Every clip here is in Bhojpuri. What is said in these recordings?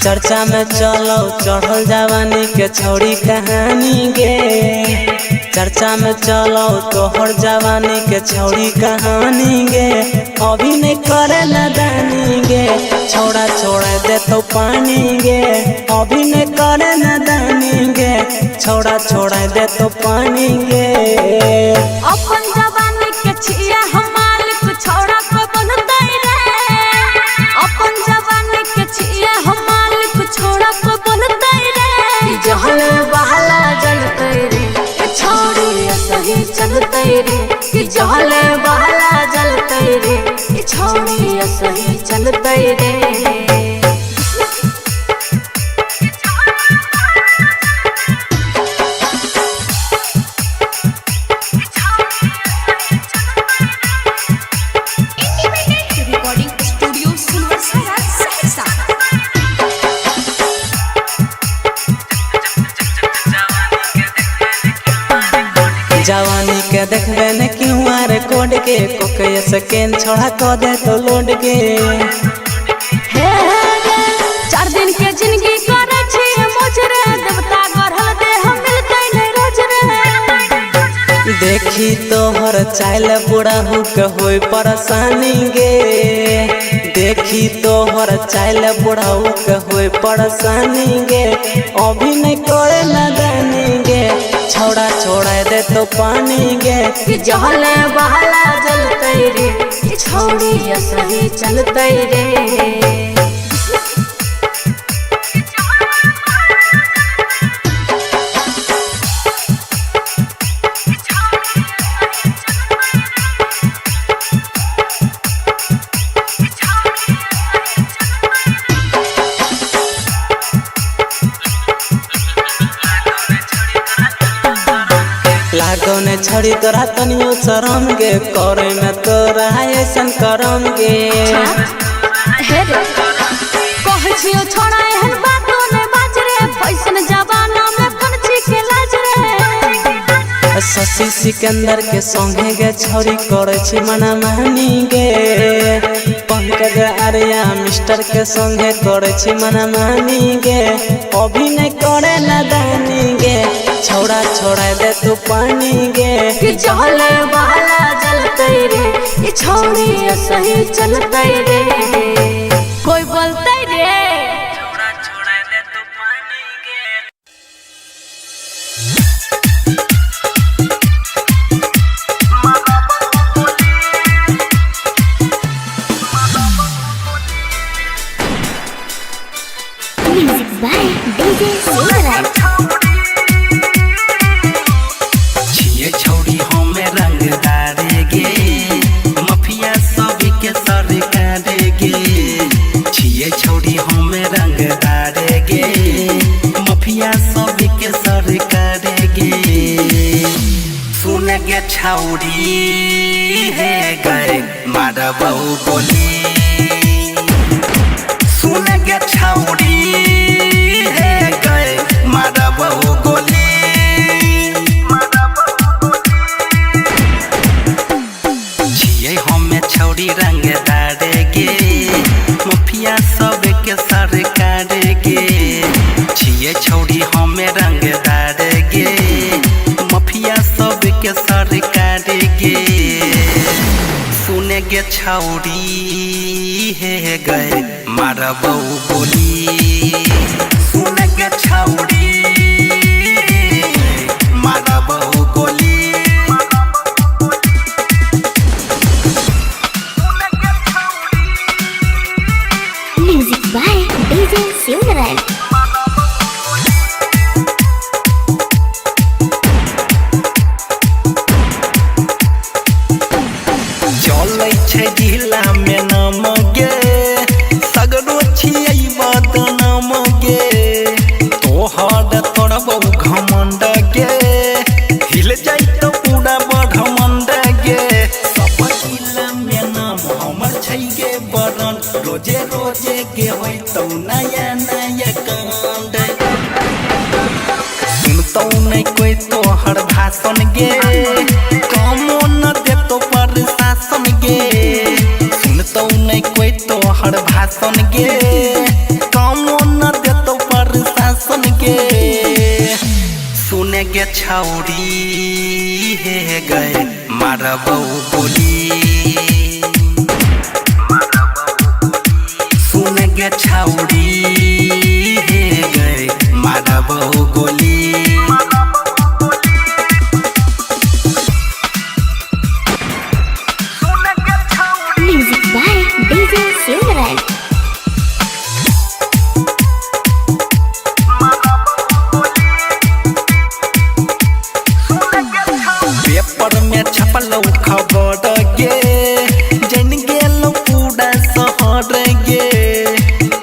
चर्चा में चलो चढ़ल जवानी के छौड़ी कहानी गे। चर्चा में चलो तोहर जवानी के छौड़ी कहानी गे। अभी नहीं करे नदानी गे, छौड़ा छोड़ा दे तो पानी गे। अभी नहीं करे नदानी गे, छौड़ा छोड़ा दे तो पानी गे। अपन जवानी के छिया हम मालिक छौड़ा को बनते रे। अपन जवानी के छिया हम मालिक छौड़ा को बनते रे। जहल बहला जलते रे छौड़ी सही चलते रे। कि जहल बहला जलते रे छौड़ी सही चलते रे। जवानी के देखबे न QR कोड के कोके स्कैन छोड़ा को दे तो लोड के। हे 4 दिन के जिंदगी करे छी मुजरे देवता गढ़ल दे हम मिलते नहीं रोज रे। देखी तोहर चाल बुढ़ा हो के होई परेशानी गे। देखी तोहर चाल बुढ़ा हो के होई परेशानी गे। अभी नहीं करे नदानी गे, छौड़ा छोड़ा दे तो पानी गे। कि जहल बहला जलते रे छौड़ी सही चलते रे। लागो ने छड़ी तोरा तनियो शरम गे। करे में तोरा ऐसन करम गे। हे रे कह छियो छोड़ा एहन बातो ने बाज रे। फैशन जवाना में पंछी के लाज रे। शशि सिकंदर के संगे गे छौड़ी करे छी मना मानी गे। पंकज आर्या मिस्टर के संगे करे छी मना मानी गे। अभी नहीं करे नदानी गे, छौड़ा छोड़ा दे तू पानी गे। कि जहल बहला जलते रे छौड़ी सही चलते रे। कोई बोलते रे छौड़ा छोड़ा दे तू पानी गे। Music by DJ Silverite. छिए छौड़ी हमें रंगदार गे। मफिया सभी के सरकार गे। छिए छौड़ी हमें रंगदार गे। मफिया सभी के सरकार गे। सुन गे छौड़ी है गए मारबौ गोली। सुन गे छौड़ी है गए मारबौ गोली। छिए हमें छौड़ी रंगदार गे। मुखिया सब के सरकार गे। छिए छौड़ी हमें रंगदार गे। मुखिया सब के सरकार गे। सुन गे छौड़ी है गए मारबौ गोली। सुन गे छौड़ी मारबौ गोली। Music by DJ Silverite. चलै छै जिला में नाम गे। सगरो छियै बदनाम गे। तोहर तोड़बौ घमंड गे। हिल जाइ तो पूरा ब्रह्मांड गे। सब जिला में नाम हमर छै गे बरन। रोजे रोजे गे होय तो नया नया कांड। सुनतौ नहीं कोई तोहर भाषण गे। कामो न देतो प्रशासन गे। सुनतौ नहीं कोई तोहर भाषण गे। कामो न छौरी हे गए मारबौ गोली सुन गे छौरी हे गए मारबौ गोली Music by DJ Silverand. Paper में छपलौ खबर गे जन गेलौ पूरा शहर गे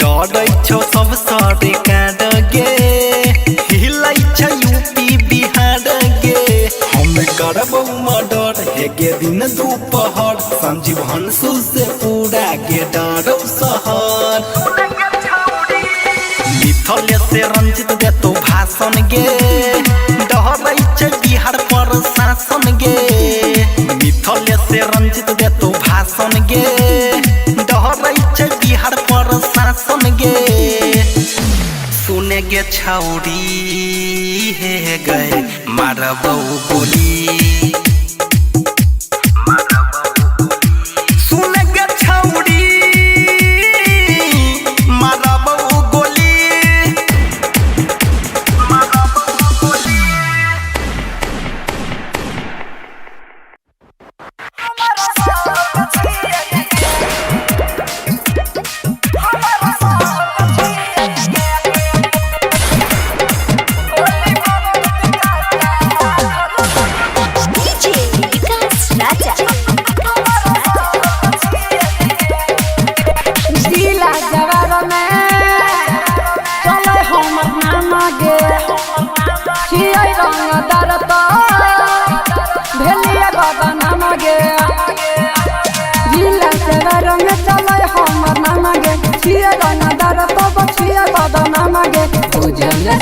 डरै छौ सब सरकार गे हिलै छै यूपी बिहार गे हम करबौ मर्डर हे गे दिन दुपहर संजीव हंसू से पूरा गे डरौ शहर मिथल से रंजित देतो भाषण गे डरै छै बिहार पर शासन गे मिथल से रंजित देतो भाषण गे डरै छै बिहार पर शासन गे सुने गे छौरी हे गए मारबौ गोली सुने गे छौरी मारबौ गोली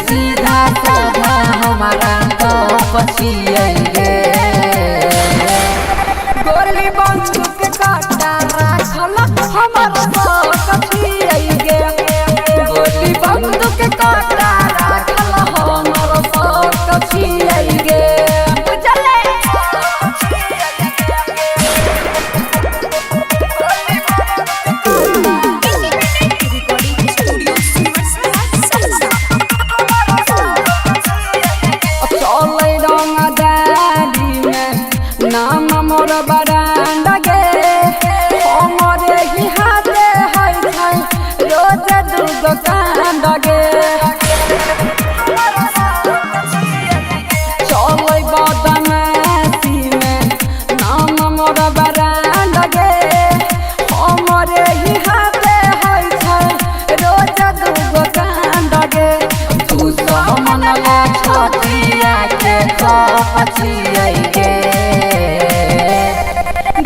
सीधा साधा हमारा तो पछिएंगे गोली बंदूक काटा राखल हमारा तो पछिएंगे गोली बंदूक काटा राखल हमारा तो पछिएंगे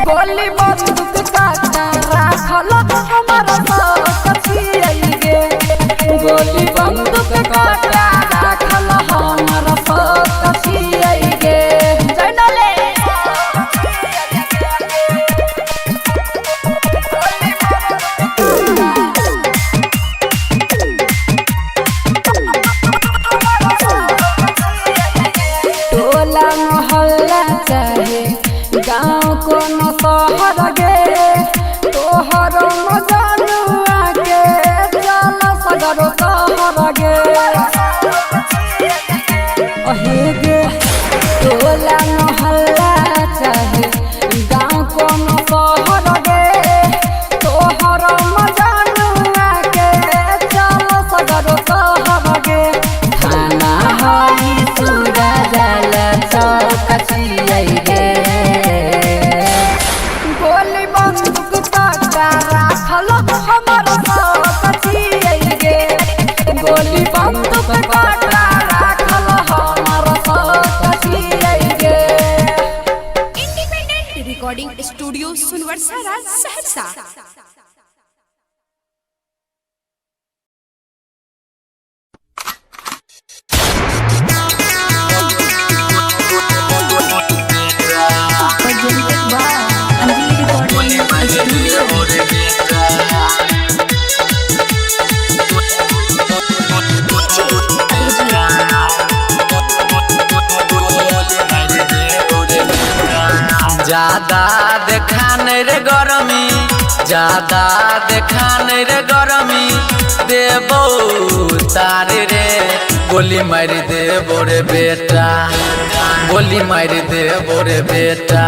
गोली बंदूक काटा राखल हमारा पछिएंगे गोली बंदूक काटा राखल हमारा पछिएंगे टोला मोहल्ला चाहे गाँव को न शहर गे तोहर मजानुआ के चल सगरो शहर गे अहे गे टोला मोहल्ला चाहे गाँव को न शहर गे तोहर मजानुआ के चल सगरो शहर गे थाना हई सूरा जल चौकसिएंगे गोली बंदूक काटा राखल हमारा पछिएंगे गोली बंदूक काटा राखल हमारा पछिएंगे इंडिपेंडेंट रिकॉर्डिंग स्टूडियो सुनवर्सा सहरसा देखाने रे गरमी, ज्यादा देखाने रे गरमी, देबो तारे रे गोली मार देबो रे बेटा, गोली मार देबो रे बेटा,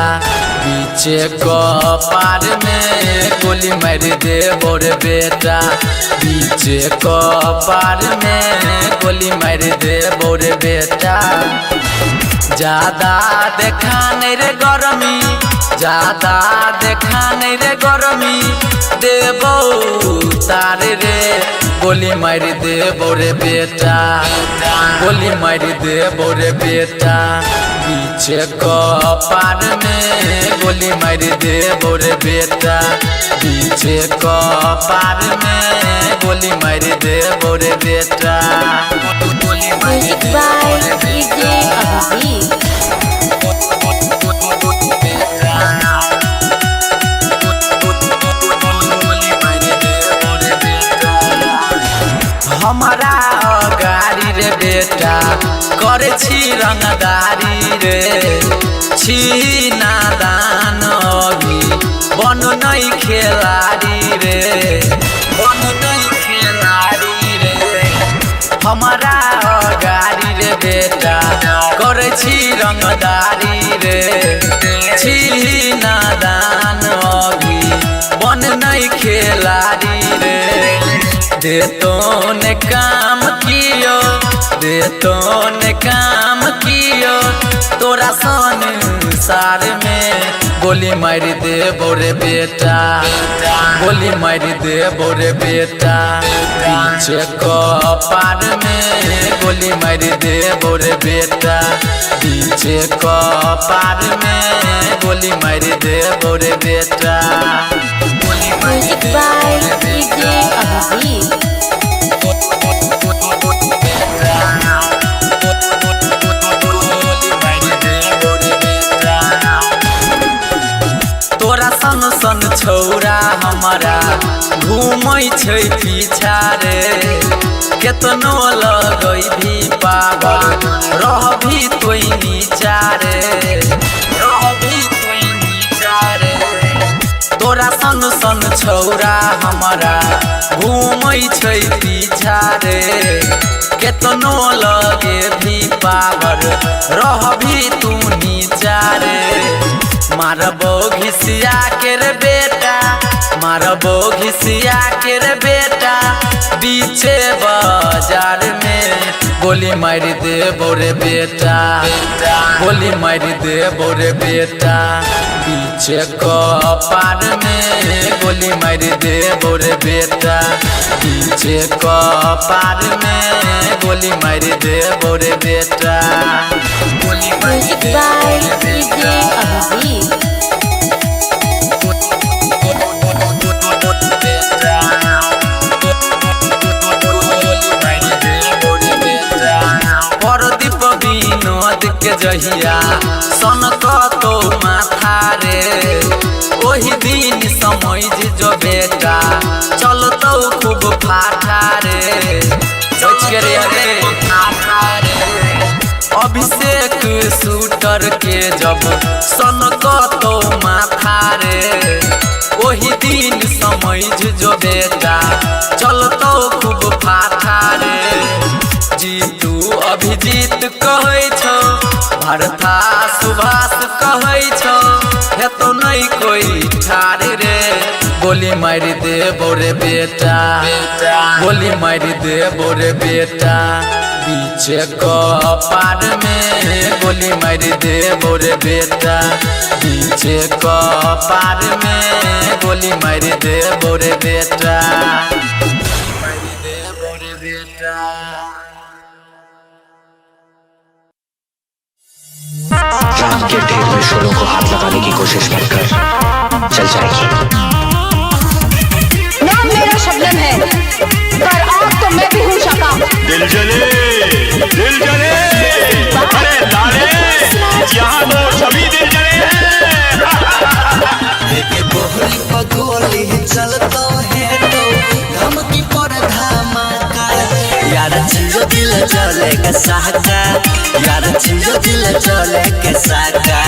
पीछे कपार में गोली मार देबो रे बेटा, पीछे कपार में गोली मार देबो रे बेटा। ज्यादा देखाने रे गरमी, ज्यादा देखाने रे गरमी, देबो तारे रे गोली मार देबो रे बेटा, गोली मार देबो रे बेटा, पीछे कपार में गोली मार देबो रे बेटा, पीछे कपार में गोली मार देबो रे बेटा। Music by DJ Abhijeet. हमारा गाड़ी रे बेटा करे छी रंगदारी रे, छी नादान अभी बन नहीं खेलाड़ी रे, बन नहीं खेलाड़ी रे। हमारा गाड़ी रे बेटा करे छी रंगदारी रे, छी नादान अभी बन नहीं खेलाड़ी रे। दे तो ने काम कियो, दे तो ने काम कियो, तोरा संसार में गोली मार देबो रे बेटा, गोली मार देबो रे बेटा, पीछे कपार में गोली मार देबो रे बेटा, पीछे कपार में गोली मार देबो रे बेटा। Music by DJ Abhijeet. तोरा सन सन छौरा हमारा घूमै छै पीछा रे, केतनो लगै भी पागल रहभी तोई नीचा रे, रहभी तोई नीचा रे। तोरा सन सन छौरा हमारा घूमै छै पीछा रे, केतनो लगे भी पागल रहभी तू नीचा रे। मारबो घिसिया के रे बेटा, मारबो घिसिया के रे बेटा, बीचे बाजार में गोली मार देबो रे बेटा, गोली मार देबो रे बेटा, बीचे कपार में गोली मार देबो रे बेटा, बीचे कपार में गोली मार देबो रे बेटा। Music by DJ Abhijeet. Pardeep Vinod के जहिया सनक तो माथा रे, ओही दिन समझ जो बेटा चलतो खूब फाटा रे, सोच के रे अभिषेक शूटर के जब सनक तो माथा रे, ओही दिन समझ जो बेटा चलतो खूब फाटा रे। जीतू अभिजीत कहै छौ, भरथा सुभाष कहै छौ, हेतो नहीं कोई ठार रे गोली मार देबो रे बेटा, गोली मार देबो रे बेटा, बीचे कपार में गोली मार देबो रे बेटा, बीचे कपार में गोली मार देबो रे बेटा, मार देबो रे बेटा। राम के ढेर में शोरों को हाथ लगाने की कोशिश मत कर, चल जाएगी। नाम मेरा शबनम है, पर आग तो मैं भी हूँ शका। दिल जले, दिल जले, अरे लाले, यहाँ तो सभी दिल जले हैं। बोली पगोली चलता है तो धमकी पर धमाका, यार चीज दिल दिल चले के साका यार छियो दिल चले के साका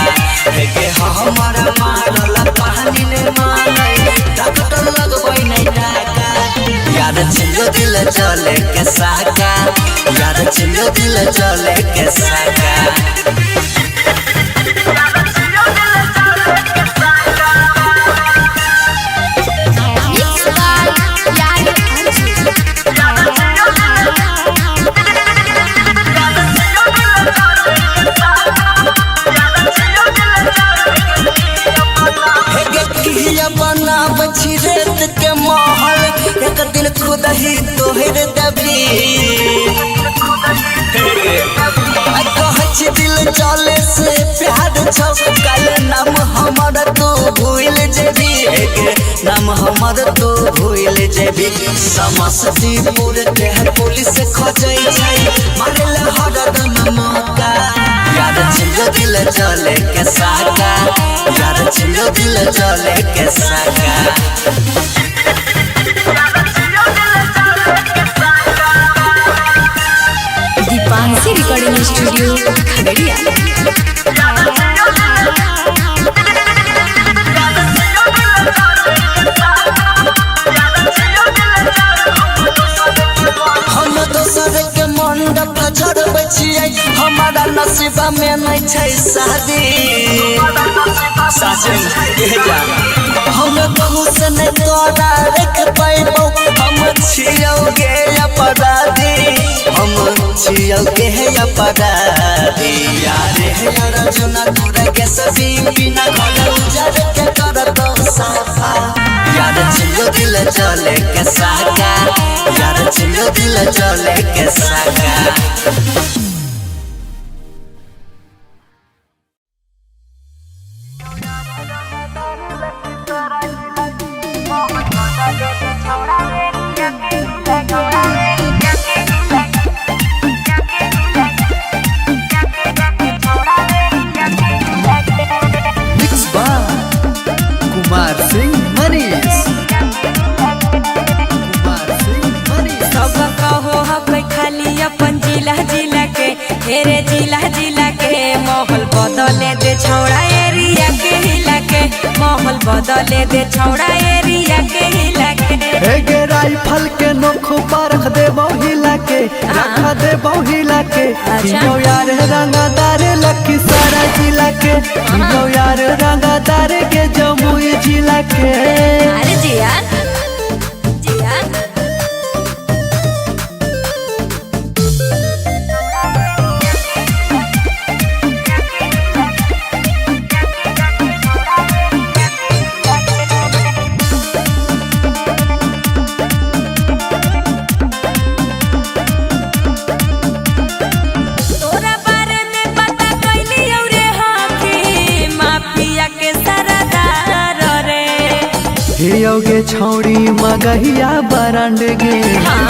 के हमारा मारल पानी ने मानै डॉक्टर लगबै नै टाका यार छियो दिल चले के साका यार छियो दिल चले के साका रेत के महल एक दिन खुद ही तोहर दबी कहै दिल चले से प्यार छौ कल नाम हमर तू भूल जेबी नाम हमर तू भूल जेबी समस्तीपुर के पुलिस खोजै छै मारल हरदम मौका यार छियो दिल चले के साका यार छियो दिल चले के साका दीपांशी रिकॉर्डिंग स्टूडियो खगड़िया। हम दोसर के मंडप छोड़बै छियै हमारा नसीबा में नै छै शादी साचे हम कहूँ से नै तोरा रख पैबौ हम छियौ गे अपराधी हम छियौ गे अपराधी यारे यार जुना तोरा के सभी बिना घर उजर के करतौ साफा यार छियो दिल चले के साका यार छियो दिल चले के साका कुमार सिंह मनीष सब कहो हकै खाली अपन जिला जिला के हेरे जिला जिला के माहौल बदले दे छौड़ा एरिया के हिला के माहौल बदले दे छौड़ा एरिया के हिला के एगे राइफल के नोख पर रख दे हिला के रख दे हिला के यो यार रंगदार लकी सारा जिला के यो यार रंगदार के जमुई जिला के अरे जिया जिया हियोगे छौड़ी मगहिया बरंड गे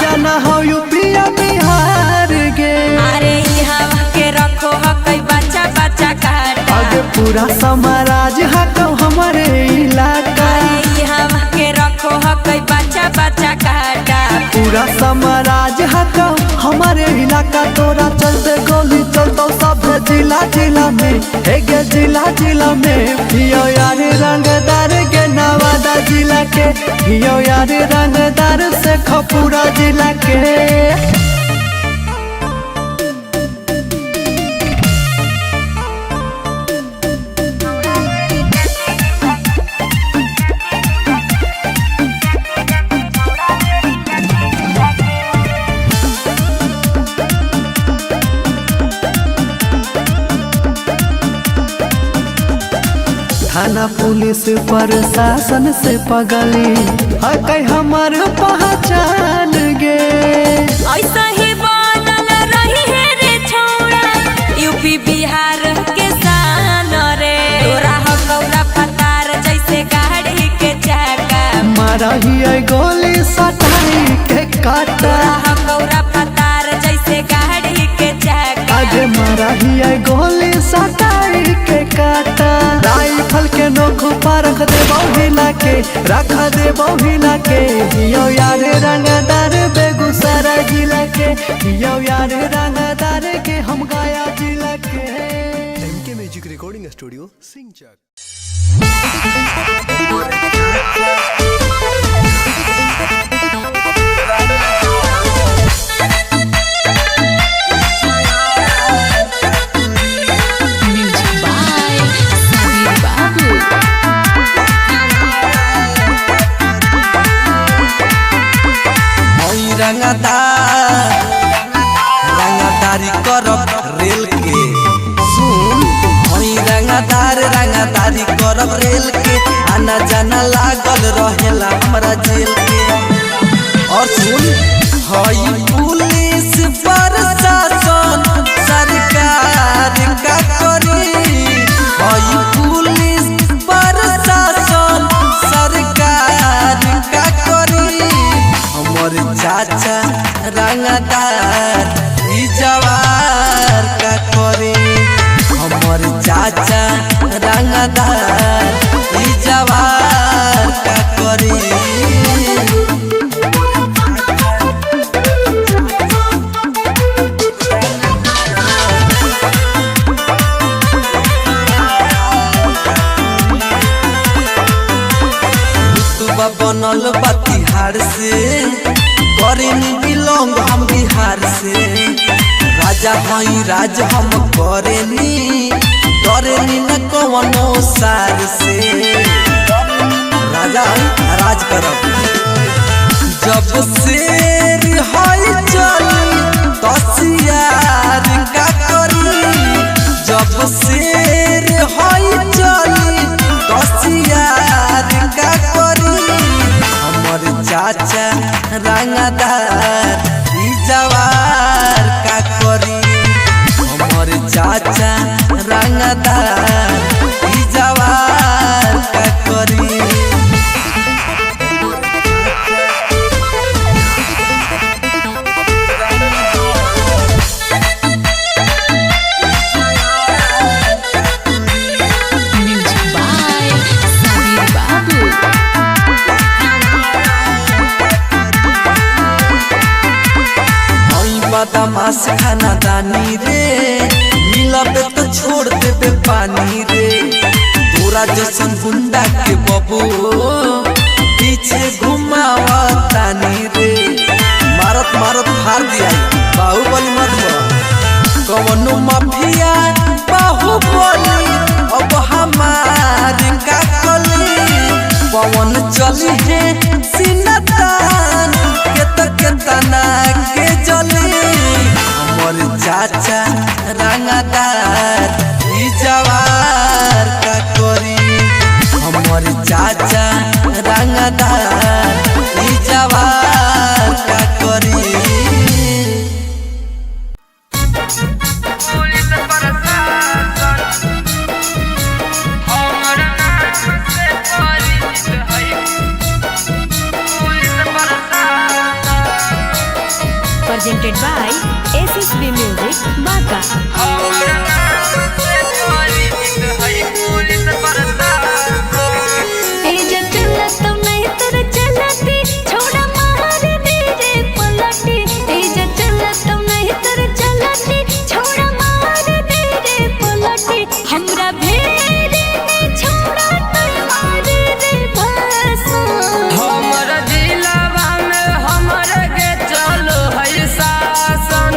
जाना हो यूपीया बिहार गे अरे यहाँ के रखो हकै बच्चा बच्चा काट आगे पूरा समाराज हको हमारे इलाका अरे यहाँ के रखो हकै बच्चा बच्चा काटा पूरा समाराज हको हमारे इलाका तोरा चलते गोली चलतो सब जिला जिला में एगे जिला जिला में हियो यार रंगदार के नवादा जिला के हियो यार रंगदार से खपूरा जिला के थाना पुलिस प्रशासन से पगली हकै हमार पहचान गे ऐसा ही बनल रही है रे छौड़ा यूपी बिहार के शान रे तोरा हकौला फतार जैसे गाड़ी के चाका मारा ही गोली सटाई के काटा तोरा हकौला फतार जैसे गाड़ी के चाका आगे मारा ही गोली सटाई के काटा राइफल के नोख पर रख दे हिला के रख दे हिला के यो यार रंगदार बेगूसराय जिला के यो यार रंगदार के हम गाया जिला के। एमके म्यूजिक रिकॉर्डिंग स्टूडियो सिंचक। रंगदारी करब रेल के सुन हई रंगदारी करब रेल के आना जाना लागल रहेला हमरा जेल के। और सुन हई पुलिस प्रशासन सरकार का करी हई पुलिस प्रशासन सरकार का करी हमर चाचा रंगदार ई जवार का करे हमर चाचा रंगदार ई जवार का करे। रुतबा बनल बा तिहाड़ से करेनी बिलोंग हम बिहार से राजा हई राज हम करेनी डरेनी न कवनो सार से राजा हई राज करब जब शेर हई चली तसियार का करी जब शेर हई चली तसियार का करी हमर चाचा रंगदार ई जवार का करी हमर चाचा रंगदार ई जवार का करी। बदमाश खाना दानी रे मिलबे तो छोड़ देबे पानी रे तोरा जैसन गुंडा के बबू पीछे घुमावा तानी रे मारत मारत फाड़ दिया बाहुबली मत कवनो माफिया बाहुबली अब हमार का कली पवन चली है सिनतान के तना के जली हमर चाचा रंगदार ई जवार का करी हमर चाचा रंगदार ई जवार का करी। Presented by SSB Music, Baka. हमरा भेड़ में छोड़ा मारे रे भाषण हमरा जिलावा में हमरा के चलो है शासन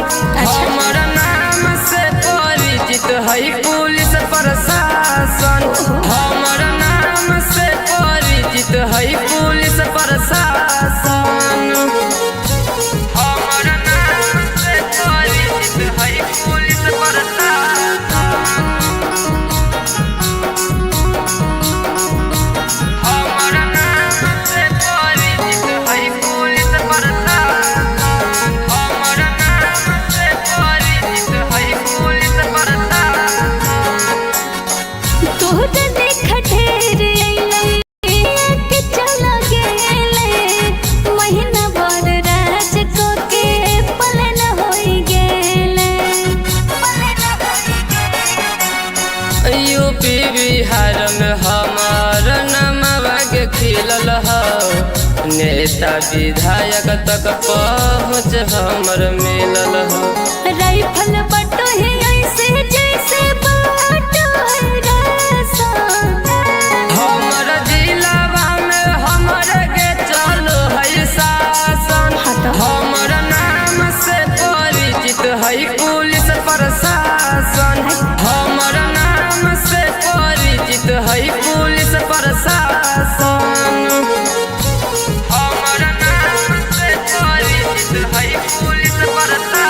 हमरा नाम से परिचित है पुलिस प्रशासन नेता विधायक तक पहुँच हमर मिलल हो। राइफल बटो है ऐसे जैसे बाटो है रासन। हमर जिलावा में हमर के चलो है शासन। हमर नाम से परिचित है पुलिस प्रशासन। हमर नाम से परिचित है पुलिस प्रशासन। हमर नाम से परिचित है पुलिस प्रशासन।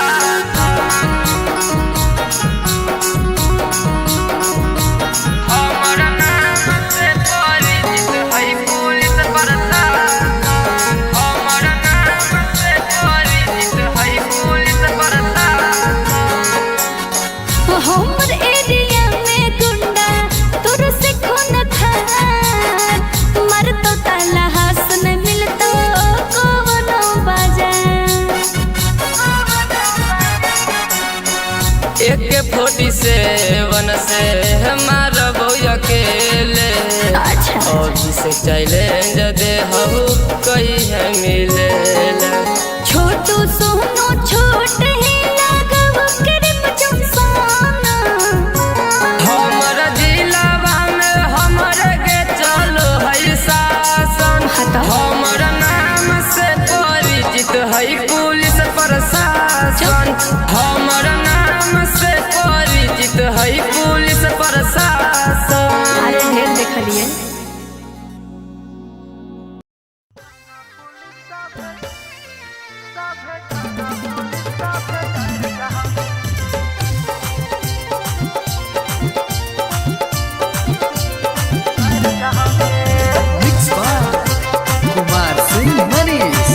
हमर नाम से परिचित है पुलिस प्रशासन। हमर नाम से परिचित है पुलिस प्रशासन। हमर एरिया में गुंडा तोर से खून खार। मर तो ताला हासन मिलतो कोनो बाजार। AK-47 से हमारा बउया अकेले। अभी से चैलेंज दे हूँ कहीं है मिले। छोटू सोनो छोट है लागव करम जमसाना। हमर जिलावा में हमर के चलो है शासन। हमर नाम से परिचित है पुलिस प्रशासन। हमर नाम से परिचित है पुलिस प्रशासन। अरे ढेर देखलिए। Mix by Kumar Singh Manish.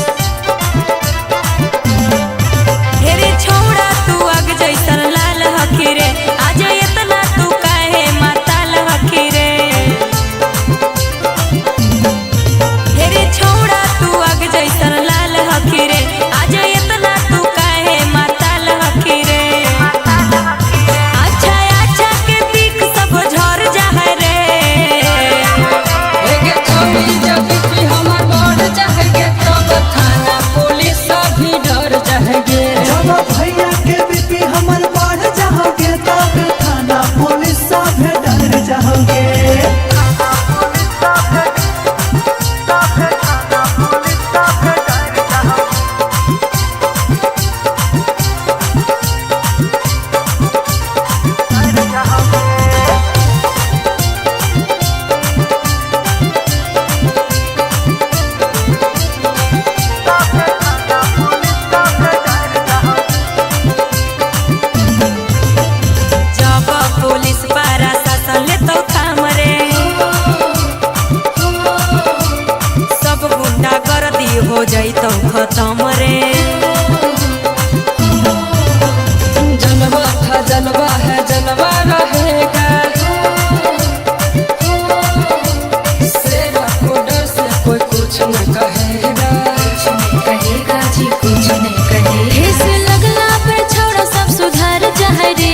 हेरे छोड़ा तू अग जैसन लाल हखी रे। आज इतना तू काहे माताल हखी रे। हेरे छोड़ा तू अग जैसन लाल हखी रे। आज इतना तू काहे माताल हखी रे। अच्छा अच्छा के पीक सब झर जाए रे। एगे छवि जब भी हमर बढ़ जाएगे तब थाना पुलिस भी डर जाएगे। जब भैया के बीपी हमर बढ़ जाओगे तब थाना पुलिस सब डर जाओगे। जब पुलिस प्रशासन ले तो काम रे। सब गुंडा कर दी हो जाई तो खत्म रे। जनवा था जनवा है जनवा रहेगा। शेरा को डर से कोई कुछ न कहेगा। कहेगा जी कुछ नहीं कहेगा। हिस लगला पे छोड़ा सब सुधार जाए रे।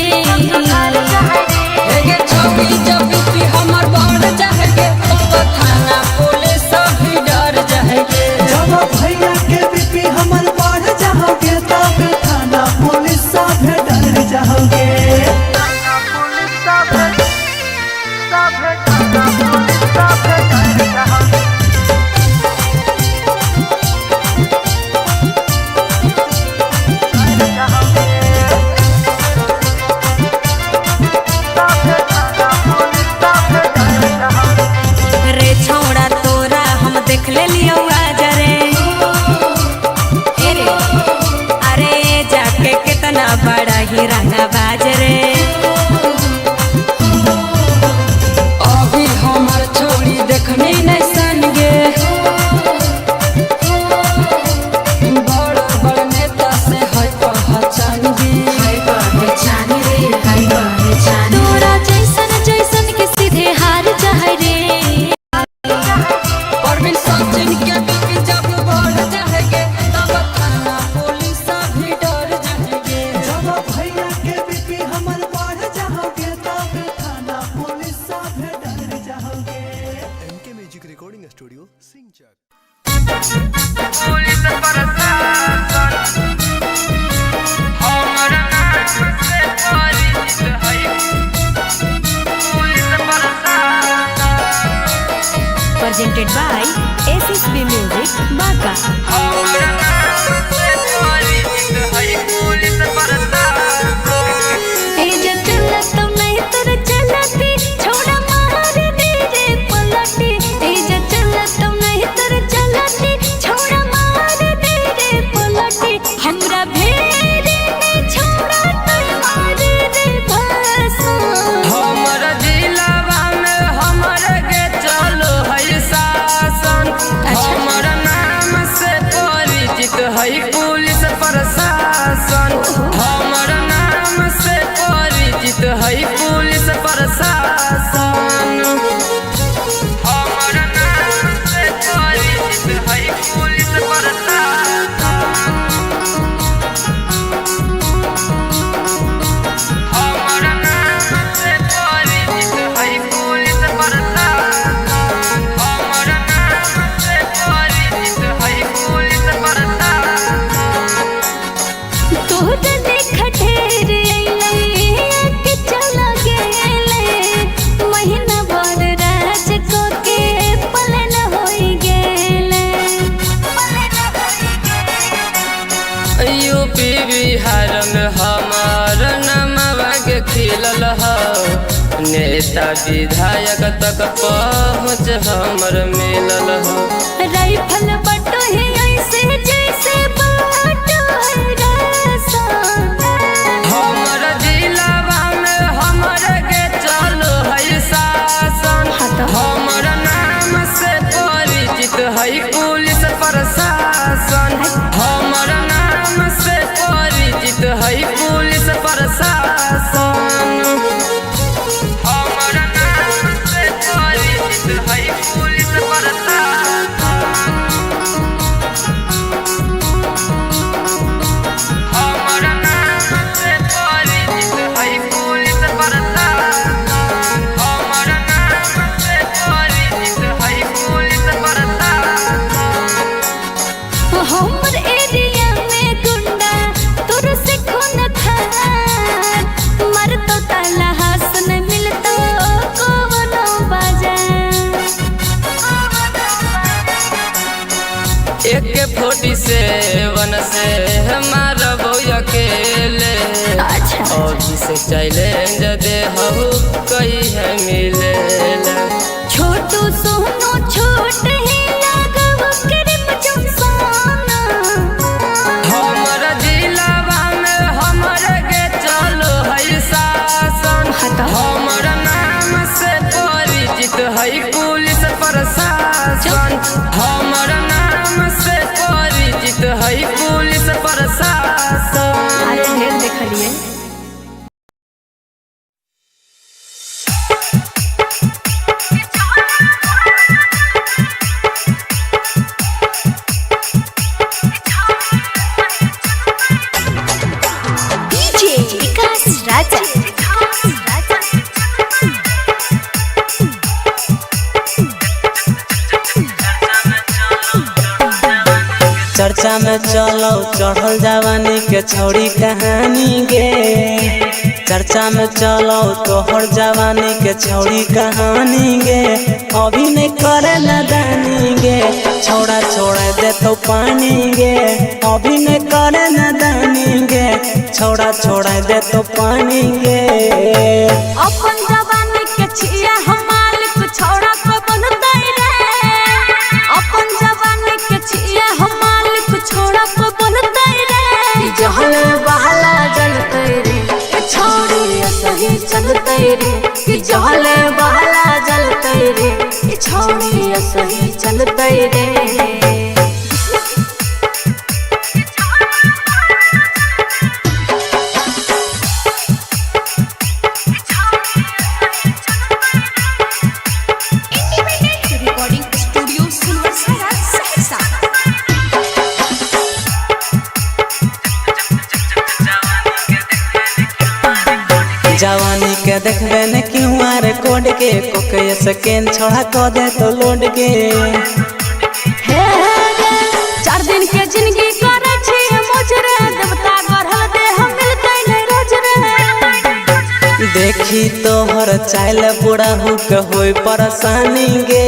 एगे छवि जब भी हमर बढ़ जाएगे तब थाना पुलिस भी डर जाएगे। जब भैया के बीपी हमर बढ़ जाओगे तब थाना पुलिस सब डर जाओगे। रे छोड़ा तोरा हम देख ले लियो आज रे। अरे जाके कितना बड़ा ही रंगा बाज रे। अभी हमर छोड़ी देखनी नहीं सन गे। बड़ बड़ नेता से है पहचान गे। तोरा जैसन जैसन के सीधे हार जाए रे। परवीन सचिन के बीपी जब बढ़ जाएगे तब थाना पुलिस भी डर जाएगे। जब भैया के छोड़ दे खठेर अइले के चला गेले महीना भर राज को के पलन होई गेले यूपी बिहार में हमार नमवा के खिलल ह नेता विधायक तक पहुँच हमर मिलल ह राइफल बटो है ऐसे जैसे बटो है रसन हमर जिलावा में हमर के चलो है शासन हमर नाम से परिचित है पुलिस प्रशासन हमर नाम से परिचित है पुलिस प्रशासन हमर नाम से परिचित है पुलिस प्रशासन हमर नाम से परिचित है पुलिस प्रशासन हमर नाम से परिचित है पुलिस प्रशासन हमर एरिया में गुंडा तोर से खून खार मर तो ताला हसन मिलतो कोनो बाजार AK-47 से हमारा बउया अकेले अभी से चैलेंज दे हूँ कहीं है मिले छोटू सोनो छोट ही लागव करीब जमसाना हमर जिलावा में हमर के चलो है शासन हमर नाम से परिचित है पुलिस प्रशासन हमर नाम से परिचित है पुलिस प्रशासन देखलिए डीजे विकास राजा चर्चा में चलो चढ़ल जवानी के छौड़ी कहानी गे चर्चा में चलो तोहर जवानी के छौड़ी कहानी गे अभी नहीं करे नदानी गे छोड़ा छोड़ा दे तो पानी गे अभी नहीं करे नदानी गे छोड़ा छोड़ा दे तो पानी गे अपन जवानी के छिया हमाल कुछ छोड़ा को बनता रे अपन जवानी के छिया हमाल कुछ छोड़ा को बनता रे जहल बहला जलते रे छोड़ी सही चलते रे कि जहल बहला जलते रे छोड़ी सही चलते रे रिकॉर्डिंग स्टूडियो सुनवरसारा सहरसा जवानी के देखबे न क्यों आरे कोड के कोके सेकेंड छोड़ा को दे तो लोड के हे रे 4 दिन के जिंदगी करे छी मोजरे देवता गढ़ल दे हम मिलते नहीं रोज रे देखी तोहर चाल बुढ़ा हो के होई परेशानी गे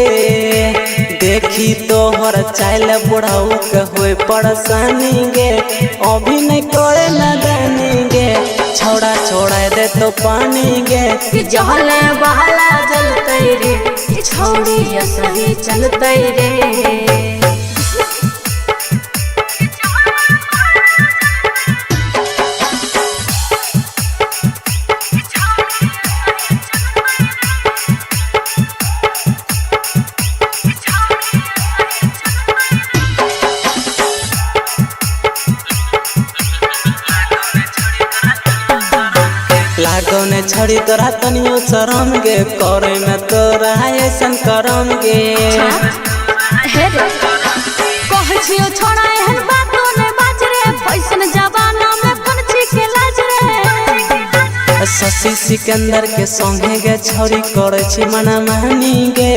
देखी तोहर चाल बुढ़ा हो के होई परेशानी गे अभी नहीं करे नदानी गे छोड़ा छोड़ा दे तो पानी गे कि जहले बहला जलते रे छोड़ी सही चलते रे लागो ने छड़ी तोरा तनियो शरम गे करे में तोरा ऐसन करम गे हे रे कह छियो छोड़ा एहन बातो ने बाज रे फैशन जवाना में पंछी के लाज रे शशि सिकंदर के संगे गे छड़ी करे छी मना मानी गे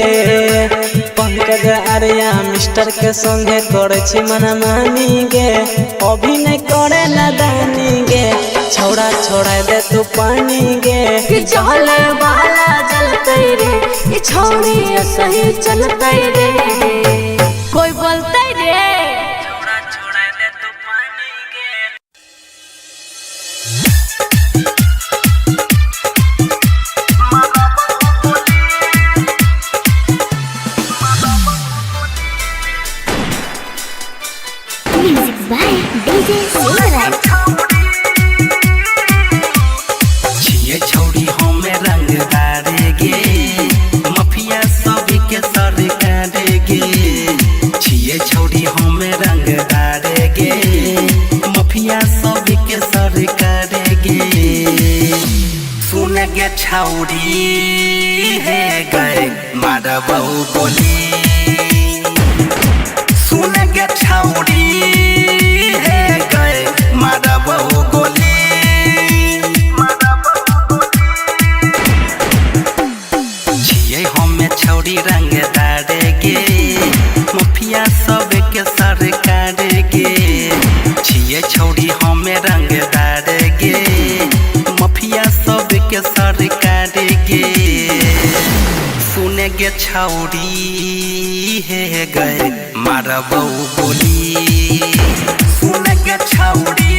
पंकज आर्या मिस्टर के संगे करे छी मना मानी गे अभी नहीं करे नदानी गे दे तू पानी गे कि जहले बहला जलते रे ये छौड़ी सही चलते रे कोई बोलते रे छोड़ा दे तू पानी गे Music by DJ Silverite. छिए छौड़ी हमें रंग डारेगे मफिया सभी के सर काटेगे छिए छौड़ी हमें रंग डारेगे मफिया सभी के सर काटेगे सुनेगे छौड़ी है गए मारा बहु गोली सुनेगे छौड़ी है गए मारा बहु गोली छिए हमें छौड़ी रंग डारेगे मफिया सब के सर काटेगे छिए छौड़ी हमें रंग डारेगे मफिया सब के सर काटेगे सुनेगे छौड़ी है गए मारा बहु गोली सुनेगे छौड़ी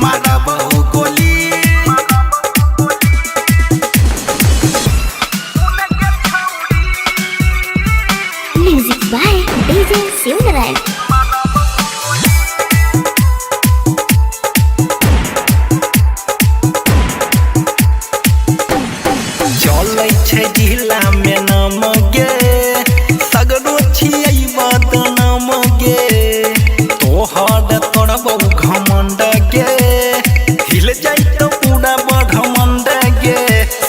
मारा बहु गोली Music by DJ Silverite. चलै छै जिला में नाम गे सगरो छियै बदनाम गे तोहर तोड़बौ घमंड गे हिल जाइ तो पूरा ब्रह्मांड गे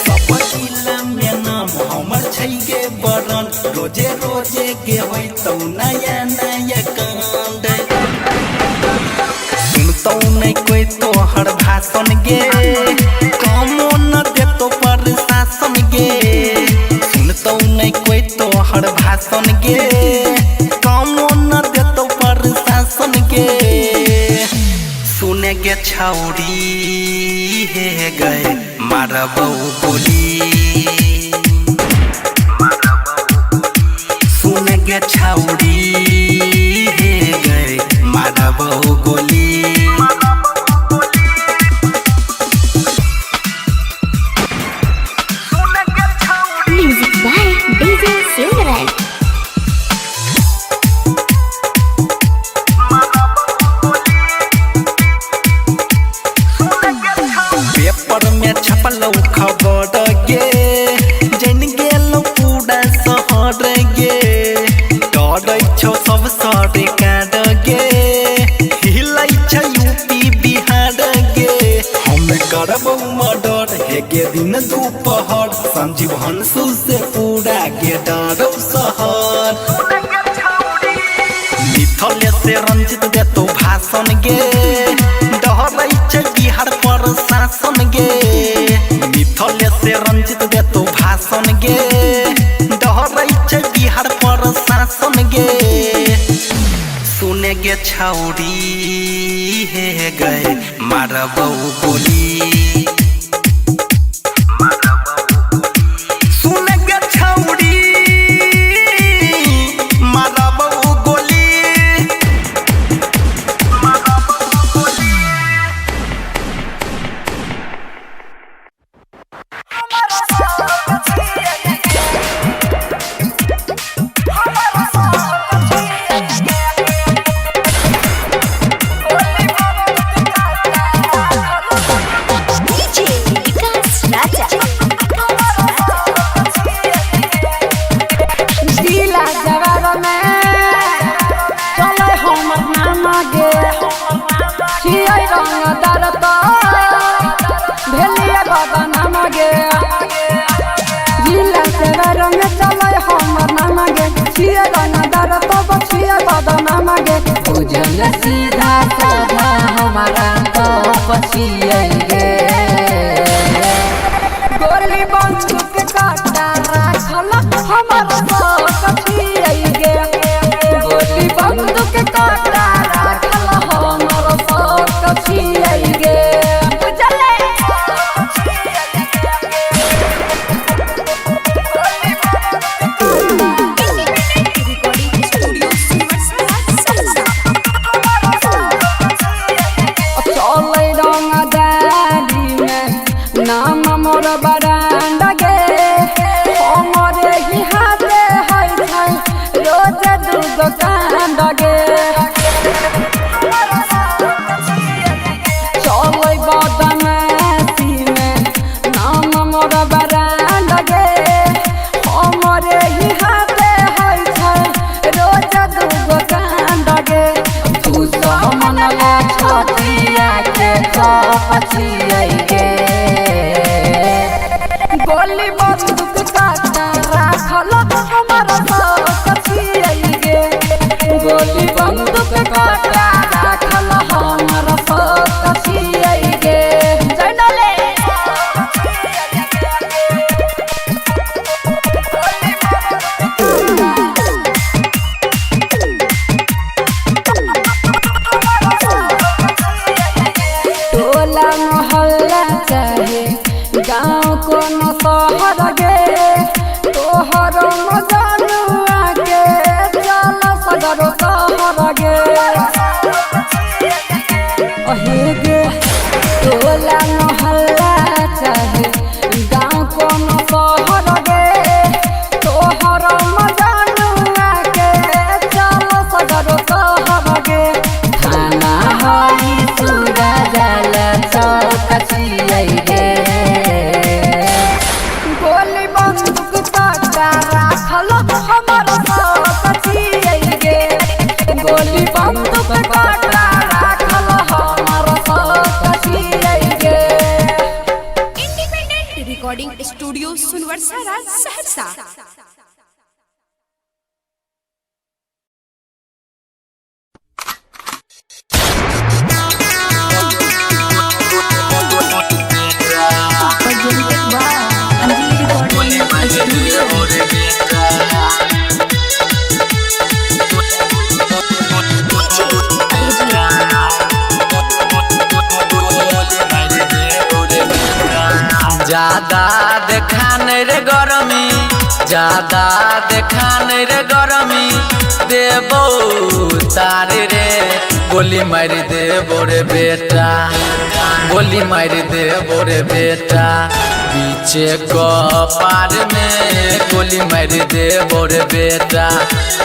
सब जिला में नाम हमर छै गे बरन रोजे रोजे गे होय तो नया नया कांड सुनतौ नहीं कोई तोहर भाषण गे कामो न देतो प्रशासन गे सुनतौ नहीं कोई तोहर भाषण गे कामो न देतो प्रशासन गे सुनेगे छौड़ी है गए मारा बहु गोली सुनेगे छौड़ी है गए मारा बहु गोली Music by DJ Silverite. Paper में छपलौ खबर गे जन गेलौ पूरा शहर गे डरै छौ सब सरकार गे हिलै छै यूपी बिहार गे हम करबौ मर्डर हे गे दिन दोपहर संजीव हंसू से पूरा गे डरौ शहर मिथले से रंजित देतो भाषण गे डरै छै बिहार प्रशासन गे मिथले से रंजित देतो भाषण गे डरै छै बिहार प्रशासन गे सुनेगे छौड़ी है गए मारा बहु गोली सुनेगे छौड़ी मारा बहु गोली DJ Vikas Raja. जिला जवार में चले हमर नाम गे छियै रंगदार तो भेलिए बदनाम गे जिला जवार में चले हमर नाम गे छियै रंगदार तो छियै बदनाम गे बुझल सीधा साधा हमारा तो पछियै गे गोली बंदूक काटा राखल हमर कछियै गे गोली बंदूक काटा राखल हमर कछियै गे मनले छतिया के पछियै गे गोली बंदूक काटा राखल हमर पछियै गे गोली बंदूक काटा राखल हमर पछियै गे जनले टोला मोहल्ला चाहे गाँव को न शहर गे तोहर मजानुआ के चल सगरो शहर गे अहे गे टोला मोहल्ला चाहे गाँव को न शहर गे तोहर मजानुआ के चल सगरो शहर गे थाना हई सूरा जल चौकसियै गे गोली बंदूक काटा राखल हमर पछियै गे गोली बंदूक काटा राखल हमर पछियै गे इंडिपेंडेंट रिकॉर्डिंग स्टूडियो सुनवरसारा सहरसा। ज्यादा देखान रे गरमी ज्यादा देखान रे गरमी देबो तारे रे गोली मार देबो रे बेटा गोली मार देबो रे बेटा पीछे कपार में गोली मार देबो रे बेटा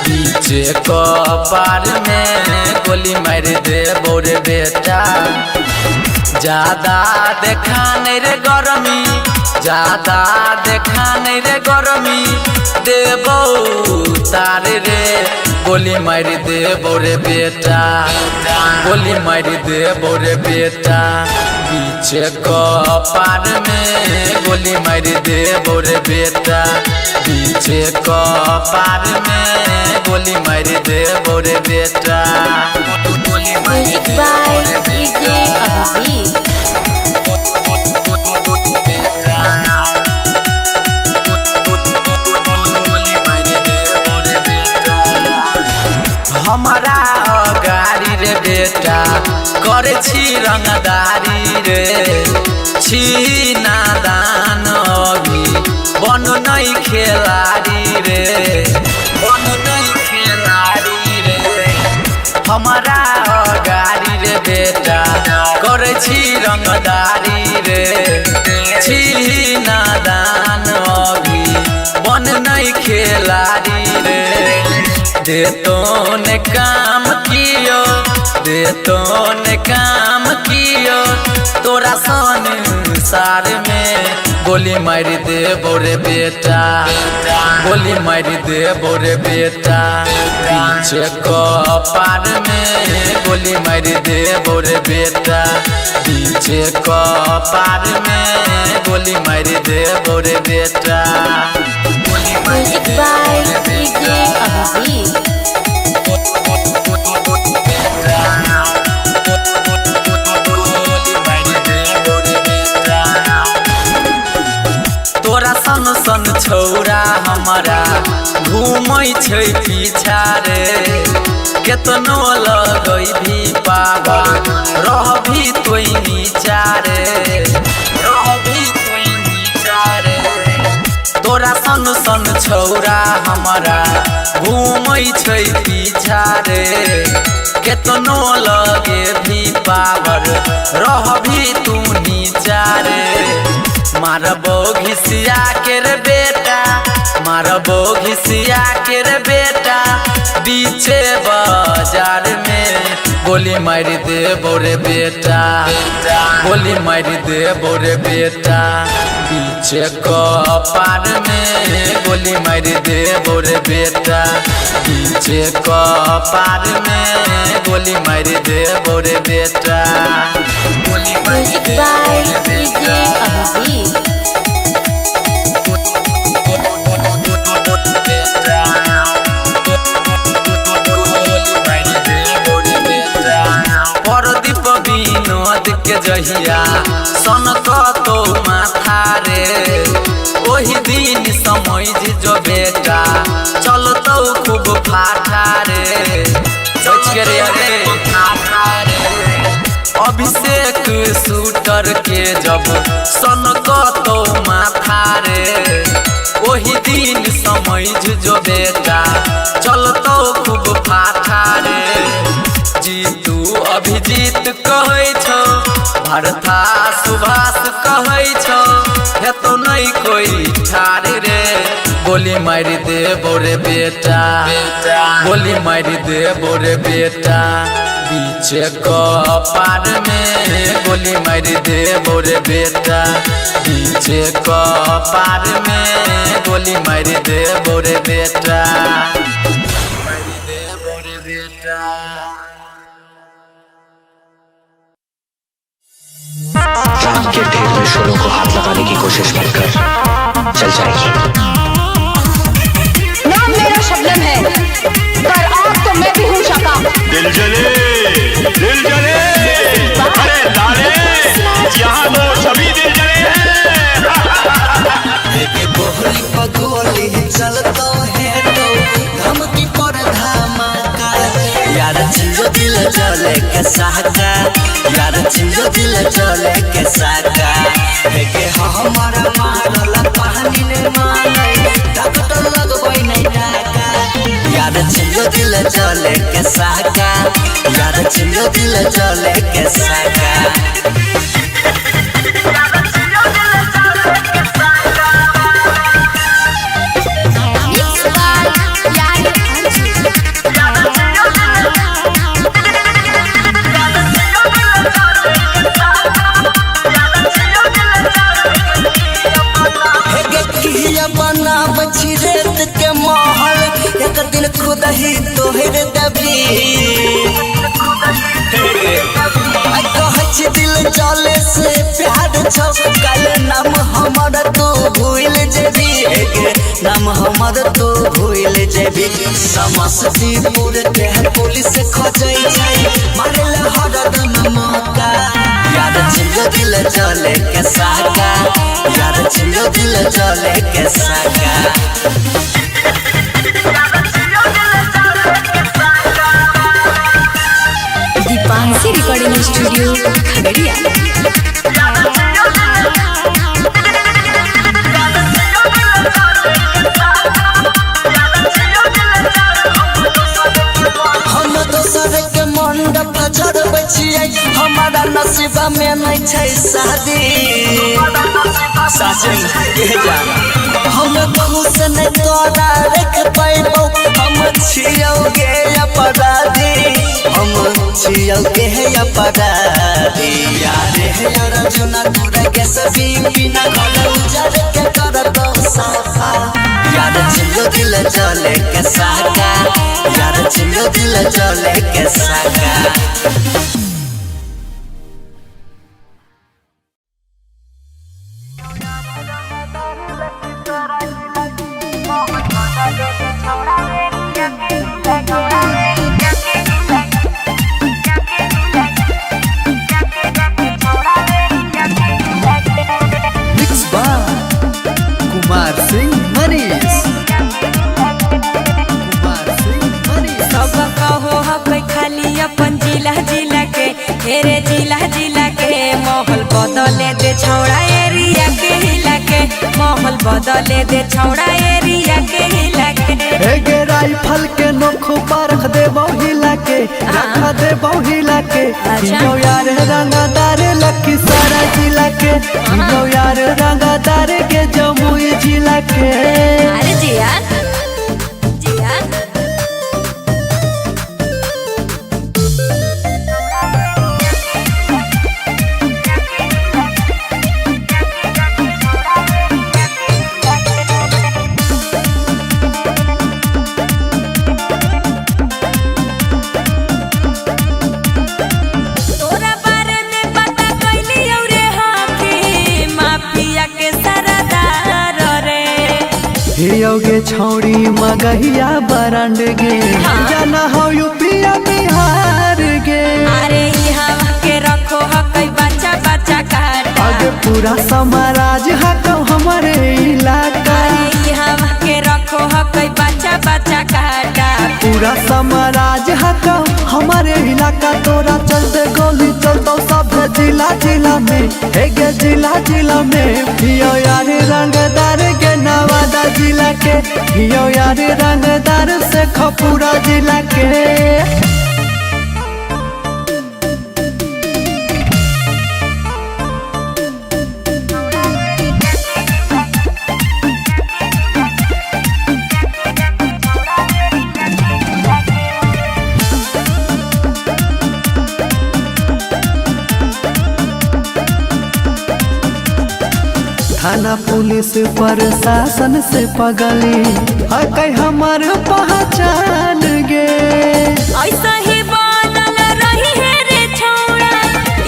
पीछे कपार में गोली मार देबो रे बेटा ज्यादा देखान रे गरमी ज्यादा देखान रे गरमी देबो तारे रे गोली मार देबो रे बेटा गोली मार देबो रे बेटा पीछे कपार में गोली मार देबो रे बेटा पीछे कपार में गोली मार देबो रे बेटा Music by DJ Abhi हमारा गाड़ी रे बेटा करे छी रंगदारी रे छी नादान अभी बन नहीं खेलाड़ी रे बन नहीं खेलाड़ी रे हमारा गाड़ी रे बेटा करे छी रंगदारी रे छी नादान अभी बन नहीं खेलाड़ी रे दे तो ने काम कियो दे तो ने काम कियो तोरा संसार में गोली मार देबो रे बेटा गोली मार देबो रे बेटा पीछे कपार में गोली मार देबो रे बेटा पीछे कपार में गोली मार देबो रे बेटा Music by DJ Abhi तोरा सन सन छौरा हमारा घूमै छै पीछा रे केतनो लगै भी पागल रहभी तोई नीचा रे रहभी तोई नीचा रे तोरा सन सन छौरा हमारा घूमै छै पीछा रे केतनो लगे भी पागल रहभी तू नीचा रे मारबो घिसिया के रे बेटा मारबो घिसिया के रे बेटा बीचे बाजार में गोली मार दे बोरे बेटा गोली मार दे बोरे बेटा पीछे कपार में गोली मार दे बोरे बेटा पीछे कपार में गोली मार दे बोरे बेटा गोली मार दे बोरे बेटा परदीप विनोद के जहिया सनक तो माथा रे ओही दिन समझ जो बेटा चल तो खूब फाटा रे सोच के रे अभिषेक शूटर के जब सनक तो माथा रे ओही दिन समझ जो बेटा चल तो खूब फाटा रे जीतू अभिजीत कहै छौ भरथा सुभाष कहै छौ हे तो नहीं कोई ठार रे गोली मार दे बोरे बेटा गोली मार दे बोरे बेटा पीछे कपार में गोली मार दे बोरे बेटा पीछे कपार में गोली मार दे बोरे बेटा मार दे बोरे बेटा राम के ढेर में शोलों को हाथ लगाने की कोशिश मत कर, चल जाएगी। नाम मेरा शबनम है, पर आग तो मैं भी हूँ शाका। दिल जले अरे लाले यहाँ तो सभी दिल जले गोली पगोली चलता है तो धमकी पर धमाका यार चीजो दिल चले के साका यार चीजो दिल चले के साका देखे हमारा मारला पानी ने मारे डॉक्टर लगबै नहीं टाका यार चीजो दिल चले के साका यार चीजो दिल चले के साका रेत के महल एक दिन खुद ही तोहर दबी कहै दिल चले से प्यार छौ कल नाम हमर तू भूल जेबी नाम हमर तू भूल जेबी समस्तीपुर के पुलिस खोजै छै मारल हरदम मौका यार छिलो दिल चले के साका यार छिलो दिल चले के साका दीपांशी रिकॉर्डिंग स्टूडियो खगड़िया। हम दोसर के मंडप झड़बै छियै हमारा नसीबा में नहीं छै शादी साजन के जा हम कहूँ से नहीं तोरा रख पैबौ हम छियौगे अपराधी हम छियौगे अपराधी यारे यार जुना तोरा के सभी बिना घर उजर के कर दो साफा यार छिलो दिल चले के साका यार छिलो दिल चले के साका मिक्स बाय कुमार सिंह मनीष सब कहो हकै खाली अपन जिला जिला के हेरे जिला जिला के माहौल बदले दे छौड़ा एरिया के हिला के माहौल बदले दे छौड़ा एरिया के हिला के एगे राइफल के नोखो परख दे बहुला के रख दे बहुला के यो यार रंगदार लकी सारा जिला के यो यार रंगदार के जमुई जिला के अरे जिया जिया हियोगे छौड़ी मगहिया बरंड गे जाना हो यूपिया बिहार गे अरे यहाँ के रखो हकई बच्चा बच्चा काटा आगे पूरा समाराज हको हमारे इलाका अरे यहाँ के रखो हकई बच्चा बच्चा काटा पूरा समाराज हको हमारे इलाका तोरा चलते गोली चलतो सब जिला जिला में हेगे जिला जिला में हियो यार रंगदार के नवादा जिला के हियो यार रंगदार से खपूरा जिला के थाना पुलिस प्रशासन से पगली हकै हमार पहचान गे ऐसा ही बनल रही है रे छौड़ा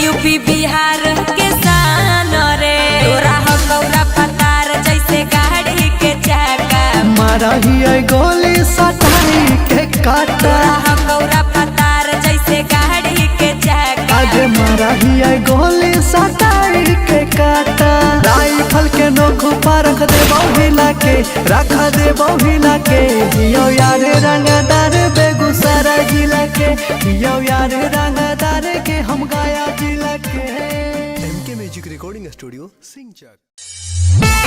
यूपी बिहार के शान रे तोरा हकौरा फतार जैसे गाड़ी के चाका मारा ही गोली सटाई के काटा तोरा हकौरा फतार जैसे गाड़ी के चाका आज मारा ही गोली सटाई के काटा राइफल के नोख पर रख दे बहुला के रख दे बहुला के यो यार रंगदार बेगूसराय जिला के यो यार रंगदार के हम गया जिला के एमके म्यूजिक रिकॉर्डिंग स्टूडियो सिंचक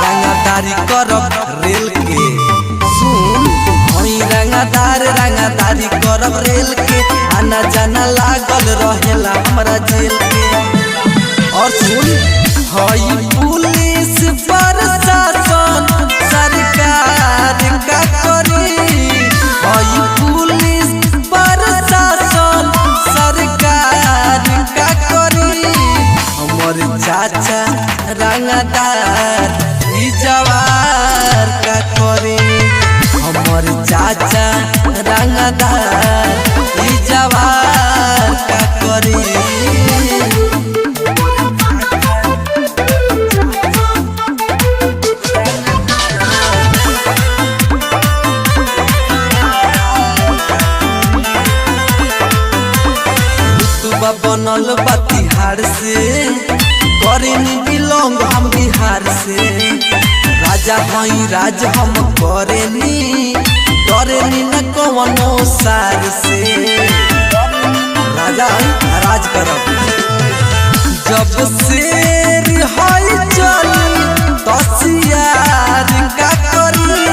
रंगदारी करब रेल के सुन हई रंगदारी करब रेल के आना जाना लागल रहेला हमरा जेल के और सुन हई पुलिस प्रशासन सरकार का करी हई पुलिस प्रशासन सरकार का करी हमर चाचा रंगदार ई जवार का करे हमर चाचा रंगदार ई जवार का करे बनल बतिहार से करेनी बिलोंग हम बिहार से राजा हई राज हम करेनी न कवनो सार से राजा हई राज करब जब शेर हई चली तसियार का करी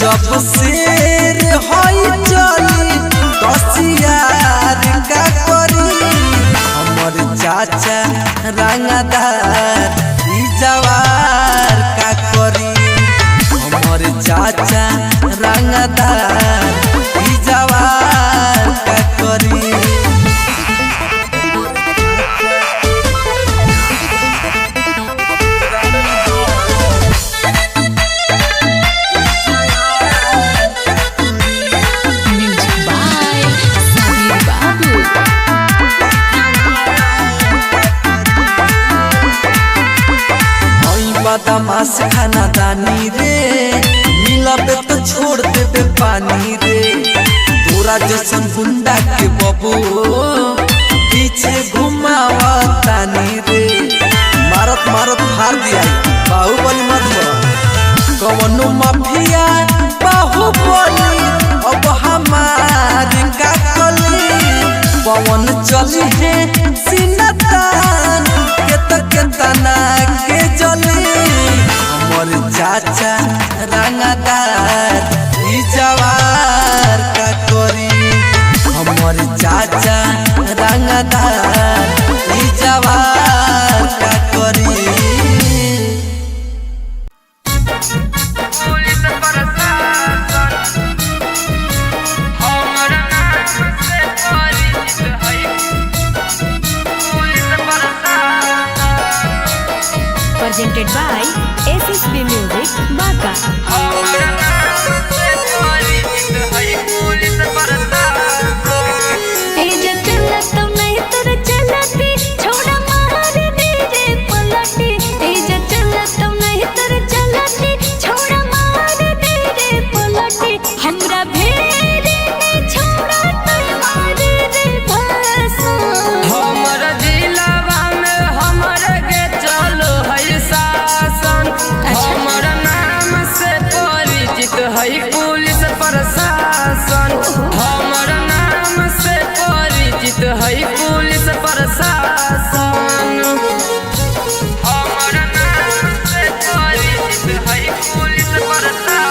जब शेर हई चली तसियार का करी हमर चाचा रंगदार ई जवार का करी हमर चाचा रंगदार ई जवार का करी बदमाश खाना दानी रे मिलबे तो छोड़ देबे पानी रे तोरा जैसन गुंडा के बबू पीछे घुमावा तानी रे मारत मारत फाड़ दिया बाहुबली मत कवनो माफिया बाहुबली अब हमार का कली पवन चली है सिनतान के तना के जली हमर चाचा रंगदार ई जवार का करी हमर चाचा रंगदार ई जवार का करी हमरा नाम से परिचित है presented by SSB Music, Baka. हमरा भेड़ में छोड़ा तुम्हारे रे भाषण हमरा जिलावा में हमरा के चलो है शासन। हमरा नाम से परिचित है पुलिस प्रशासन। हमरा नाम से परिचित है पुलिस प्रशासन। हमरा नाम से परिचित है पुलिस प्रशासन।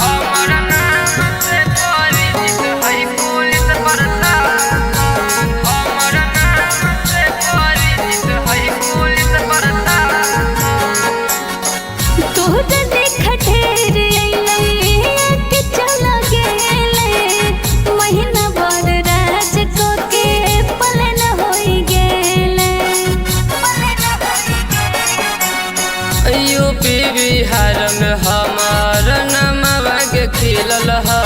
हमरा नाम से परिचित है पुलिस प्रशासन। हमरा नाम से परिचित है पुलिस प्रशासन। तोहरा देख ढेर अइले के चला गेले महीना भर राज को के पलन होई गेले। यूपी बिहार में हमार नामवा के खिलल है।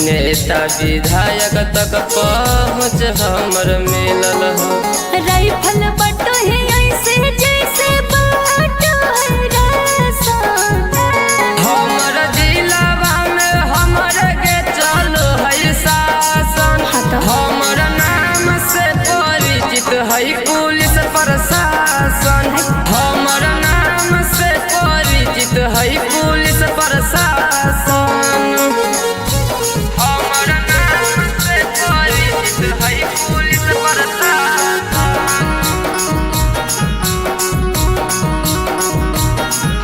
नेता विधायक तक पहुँच हमर मिलल है। राइफल बटो है ऐसे जैसे बाटो है रासन। हमर जिलावा में हमर के चलो है शासन। हमर नाम से परिचित है पुलिस प्रशासन। हमर नाम से परिचित है पुलिस प्रशासन। हमर नाम से परिचित है पुलिस प्रशासन।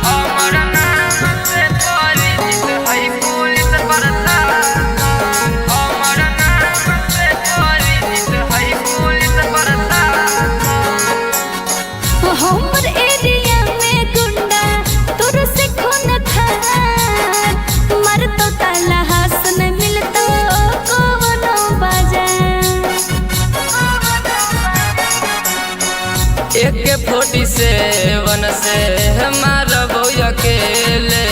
हमरा नाम से परिचित है पुलिस प्रशासन। हमरा नाम से परिचित है पुलिस प्रशासन। हमर एरिया में गुंडा तोर से खून था मर तो ताला हसन मिलतो कोनो बाजार। AK-47 से हमारा बउया अकेले।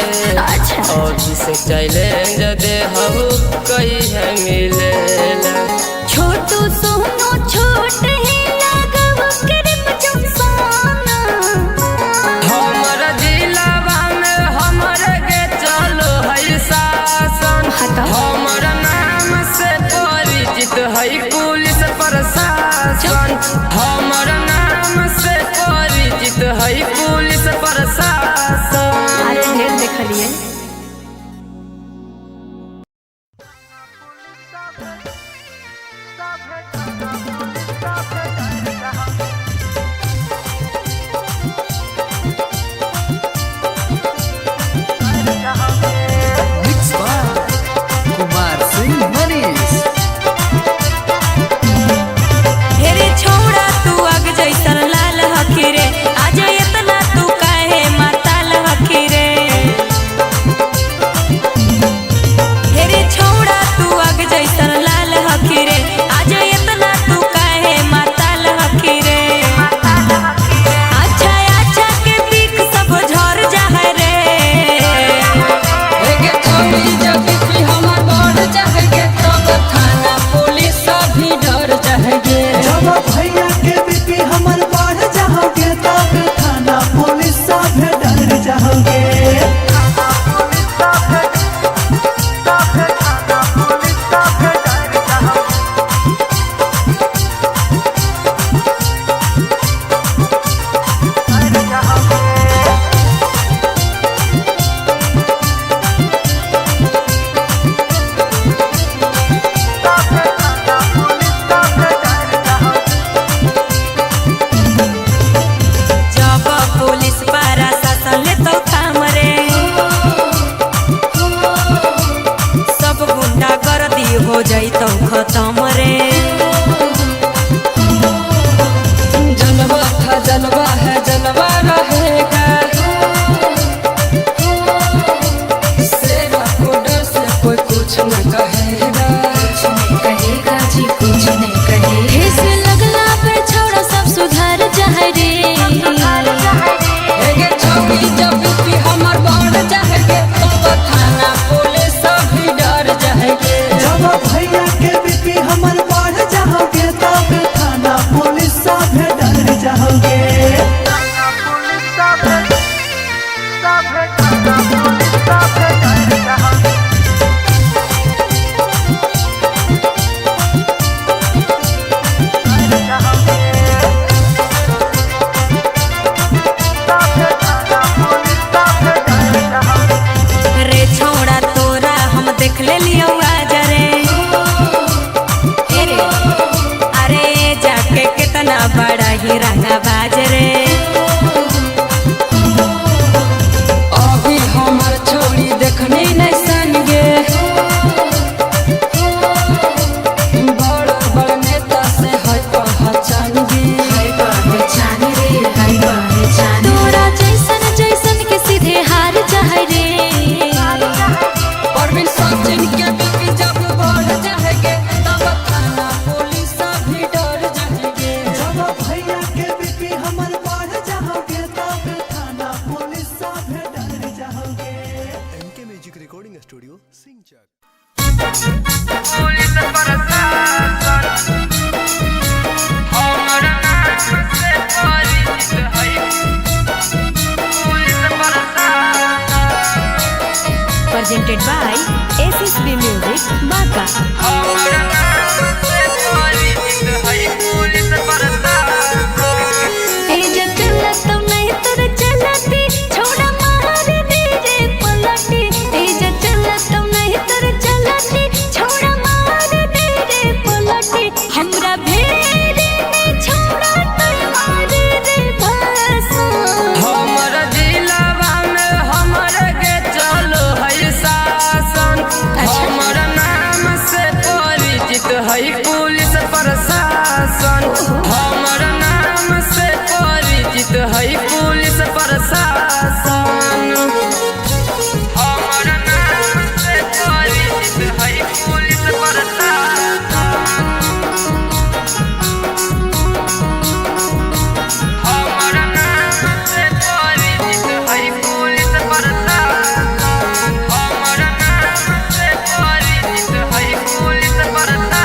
अभिषेक चैलेंज दे हूँ कई है मिले। छोटू सोनो छोट ही लागव करम जमसाना। हमरा जिलावा में हमरा के चलो है शासन। हमरा नाम से परिचित है पुलिस प्रशासन। हमरा नाम से परिचित है पुलिस प्रशासन। अरे ढेर देखलिए। मिक्स बार कुमार सिंह मनीष। हेरे छोड़ा तू आग जैसन लाल हकीरे आज इतना तू काहे मात presented by SSB Music, Baka. हमारा नाम से परिचित है पुलिस प्रशासन। ए जचला तो नहीं तर चलती छोड़ा मार दे रे पलटी। ए जचला तो नहीं तर चलती छोड़ा मार दे रे पलटी। हमरा भेड़े में छोड़ा तो मार दे भाषण। हमारा जिलावा में हमारे के चलो है शासन। हमारा नाम से परिचित है पुलिस प्रशासन। हमारा नाम से परिचित है पुलिस प्रशासन। हमारा नाम से परिचित है पुलिस प्रशासन। हमारा नाम से परिचित है पुलिस प्रशासन। हमारा नाम से परिचित है पुलिस प्रशासन।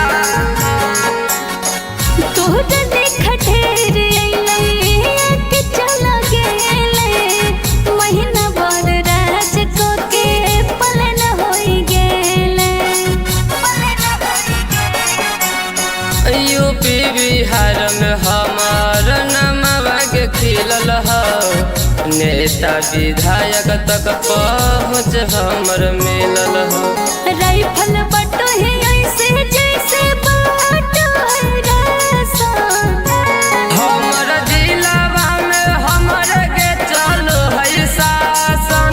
तोहर देख ढेर अइले के चला गेले। महीना भर राज को के पलन होई गेले। यूपी बिहार में हमार नमवा के खिलल हो। नेता विधायक तक पहुँच हमर मिलल हो। राइफल बटो है ऐसे जैसे बाटो है रासन। हमर जिलावा में हमर के चलो है शासन।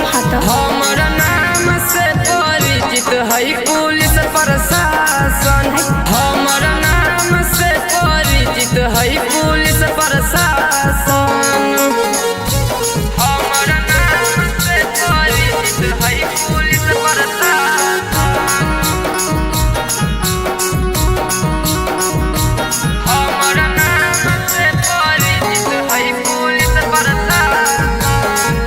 हमर नाम से परिचित है पुलिस प्रशासन। हमर नाम से परिचित है पुलिस प्रशासन। हमर नाम से परिचित है पुलिस प्रशासन। हमारा नाम से परिचित है पुलिस प्रशासन।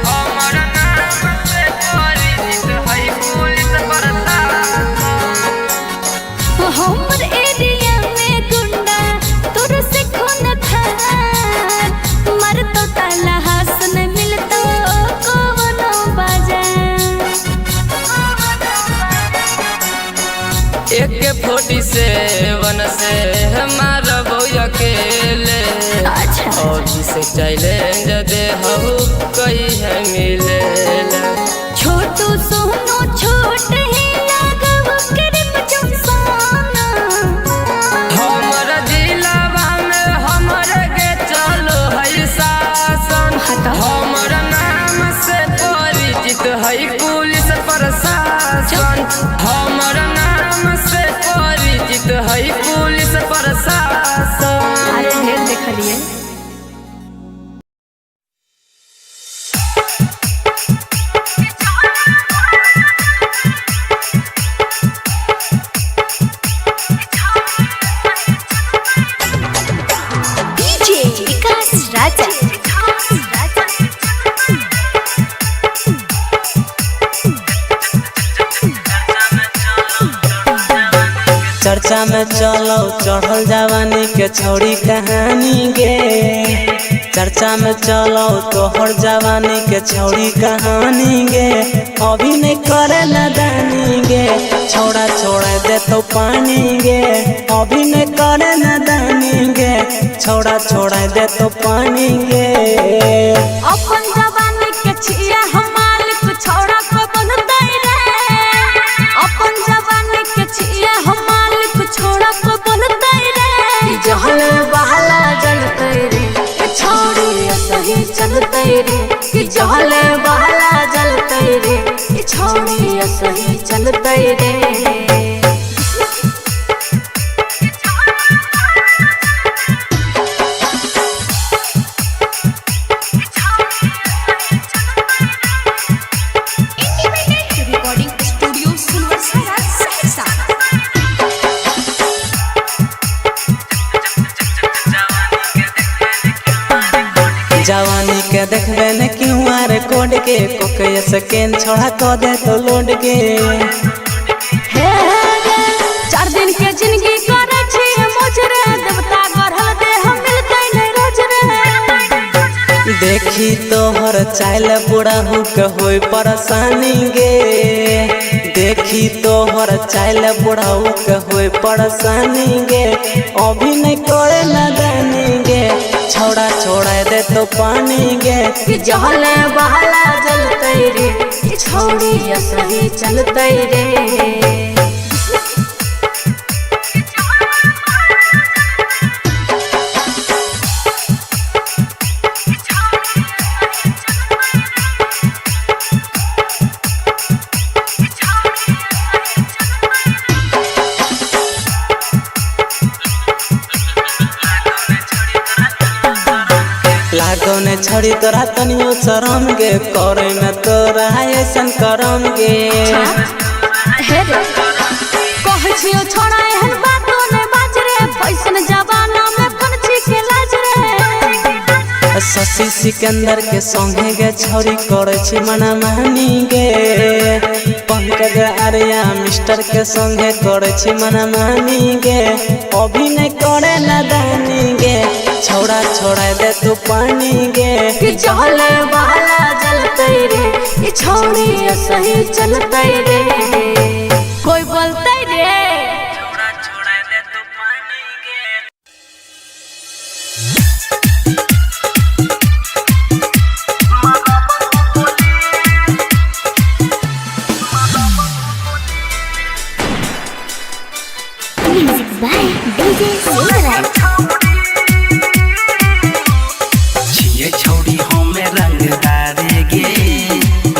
हमारा नाम से परिचित है पुलिस प्रशासन। हमर एरिया में गुंडा तोर से खून खार। मर तो ताला हसन मिलतो कोनो बाजार। AK-47 से हमारा बउया अकेले। अभी से चैलेंज दे हूँ कई है मिले। छोटू सोनो छोट है लागव करम जमसाना। हमारा जिलावा में हमारे के चलो है शासन। हमारा नाम से परिचित है पुलिस प्रशासन। हमारा नाम से परिचित है पुलिस प्रशासन। अरे ढेर देखलिए। डीजे विकास राजा। चर्चा में चलो चढ़ल जवानी के छौड़ी कहानी गे। चर्चा में चलो तोहर जवानी के छौड़ी कहानी गे। अभी नहीं करे नदानी गे। छोड़ा छोड़ा दे तो पानी गे। अभी नहीं करे नदानी गे। छोड़ा छोड़ा दे तो पानी गे। अपन जवानी के छिया हम मालिक छोड़ा को बनते रे। अपन जवानी के छिया हम मालिक छोड़ा को बनते रे। जहले बहला जलते रे छोड़ी सही चलते रे। कि जहले बहला जलते रे छोड़ी सही चलते रे। रिकॉर्डिंग स्टूडियो सुनवरसारा सहरसा। जवानी के देखबे न QR कोड के कोके स्कैन छोड़ा को दे तो लोड के। हे रे 4 दिन के जिंदगी करे छी मुझरे देवता गढ़ल दे हम मिलते नहीं रोज रे। देखी तोहर चाल बुढ़ाऊ के होई परेशानी गे। देखी तोहर चाल बुढ़ाऊ के होई परेशानी गे। अभी नहीं करे नदानी गे। छोड़ा छोड़ा दे तो पानी गे। जहले बहला जलते रे छोड़ी सही चलते रे। लागो ने छड़ी तोरा तनियो शरम गे। करे में तोरा ऐसन करम गे। हे रे कह छियो छोड़ा एहन बातो ने बाज रे। फैशन जवाना में पंछी के लाज रे। शशि सिकंदर के संगे गे छौरी करे छी मना मानी गे। पंकज आर्या मिस्टर के संगे करे छी मना मानी गे। अभी नहीं करे नदानी गे। छोड़ा छोड़ा दे तू पानी गे। कि जहले बहला जलते रे ये छोड़ी सही चलते रे। कोई बोलते रे छोड़ा छोड़ा दे तू पानी गे। Music by DJ Silverite. छिए छौड़ी हमें रंगदार गे।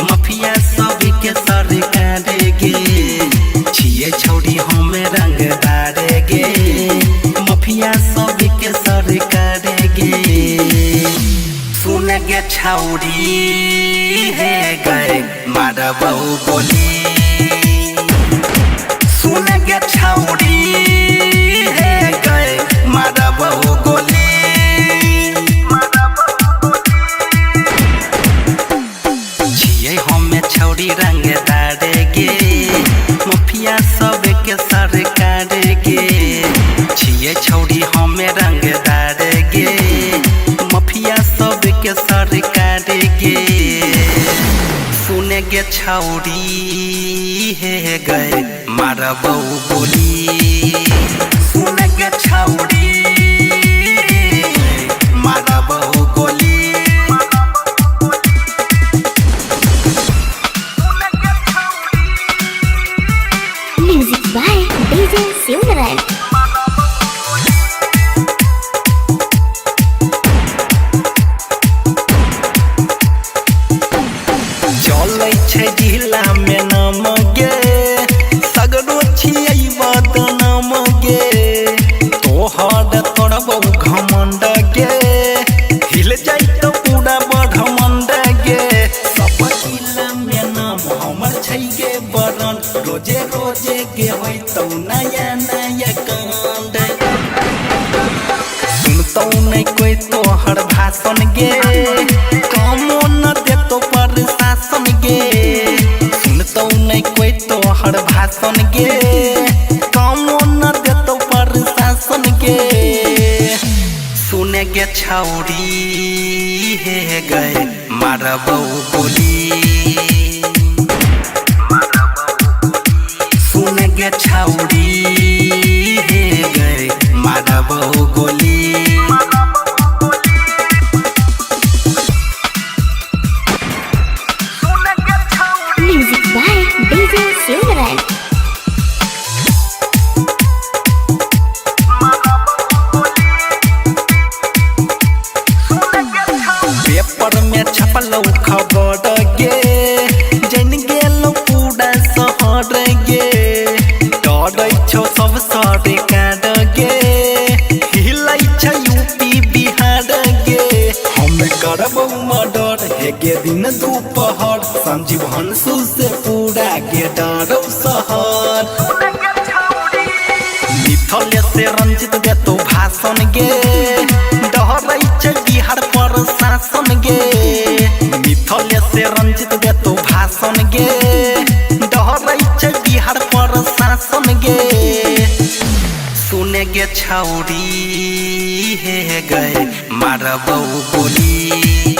मफिया सब के सरकार गे। छिए छौड़ी हमें रंगदार गे। मफिया सब के सरकार गे। सुन गे छौड़ी है गए मारा बहु बोली। सुन गे छौड़ी है गए मारा बहु गोली। छिए हमें छौड़ी रंगदार गे। मुखिया सब के सरकार गे। छिए छौड़ी हमें रंगदार गे। मुखिया सब के सरकार गे। सुन गे छौड़ी है गए मारा बहु बोली। सुन गे छौड़ी मारा बहु गोली। Music by DJ Silverite. चलै छै जिला में नाम गे। सगरो छियै बदनाम गे। तोहर तोड़बौ घमंड गे। हिल जाइ तो पूरा ब्रह्मांड गे। सब जिला में नाम हमर छै गे बरन। रोजे रोजे गे होय तो नया नया कांड। सुनतौ नहीं कोई तोहर भाषण गे। कामो न देतो प्रशासन गे। सुनतौ नहीं कोई तोहर भाषण गे। कामो न देतो प्रशासन गे। सुने गे छौड़ी है गए मारा बहु बोली। सुन गे छौड़ी है गए मारा बहु गोली। Music by DJ Silverite. Paper में छपलौ खबर गे। जन गेलौ पूरा शहर गे। डरै छौ सब सरकार गे। हिलै छै यूपी बिहार गे। हम करबौ मर्डर हे गे दिन दोपहर। संजीव हंसू से पूरा गे डरौ शहर। मिथल से रंजित देतो भाषण गे। डरै छै बिहार प्रशासन गे। मिथल से रंजित देतो भाषण गे। डरै छै बिहार प्रशासन गे। सुने गे छौड़ी है गए मारा बहु बोली।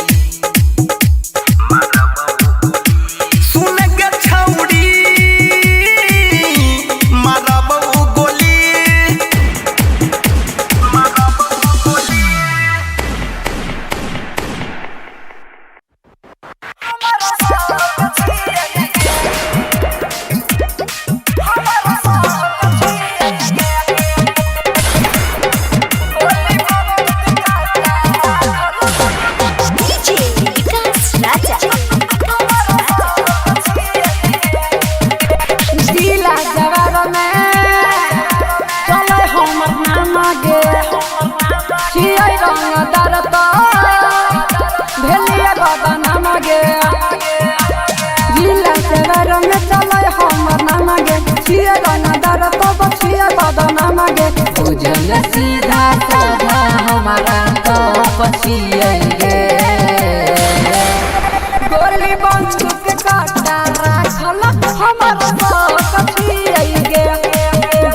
बदनाम गे जिला शहर में चले हमर नाम गे छिए रंगदार तब छिए बदनाम गे बुझल सीधा साधा हमारा तो पछिए गे गोली बंदूक काटा राखल हमर पछिए गे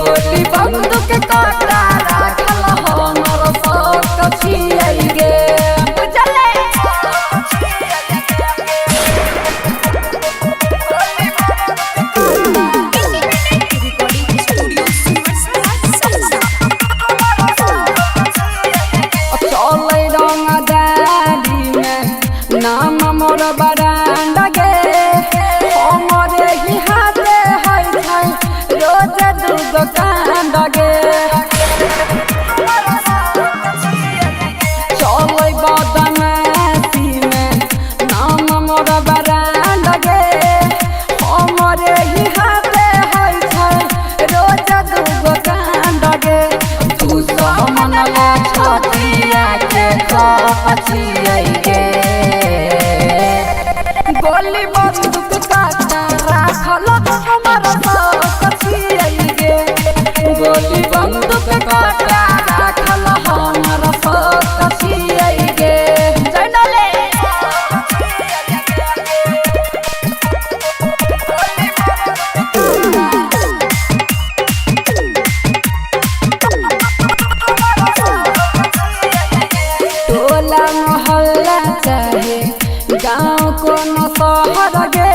गोली बंदूक काटा राखल हमर पछिए गे बुझले नाम मोर बरांड गे हमरे ही हाथे है रोज दूगो कांड गे चलै बदमाशी में नाम मोर बरांड गे हमरे ही हाथे है रोज दूगो कांड गे तू तो मनला छतिया के पछिए गे गोली बंदूक काटा राखल हमर पछिए गे गोली बंदूक काटा राखल हमर पछिए गे जनले टोला मोहल्ला चाहे गाँव कोनो शहर गे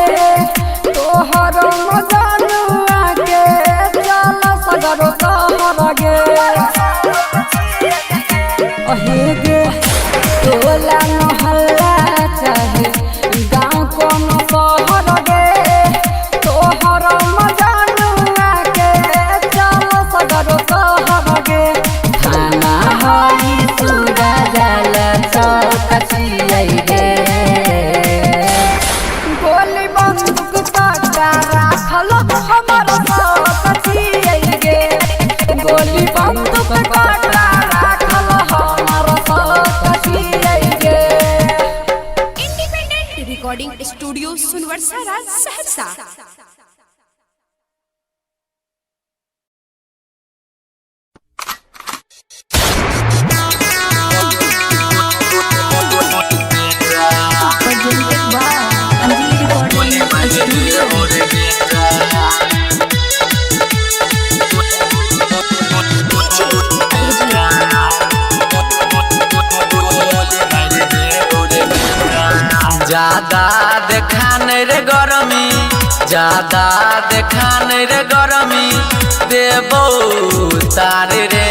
तोहर मजनुआ के चल सगरो शहर गे अहे गे टोला मोहल्ला चाहे गाँव कोनो शहर गे तोहर मजनुआ के चल सगरो शहर गे थाना हई सूरा जल चौकसिए गे गोली बंदूक काटा राखल हमर पछिए गे गोली बंदूक काटा राखल हमर पछिए गे इंडिपेंडेंट रिकॉर्डिंग स्टूडियो सुनवरसारा सहरसा। ज्यादा देखान रे गरमी ज्यादा देखान रे गरमी देबो तारे रे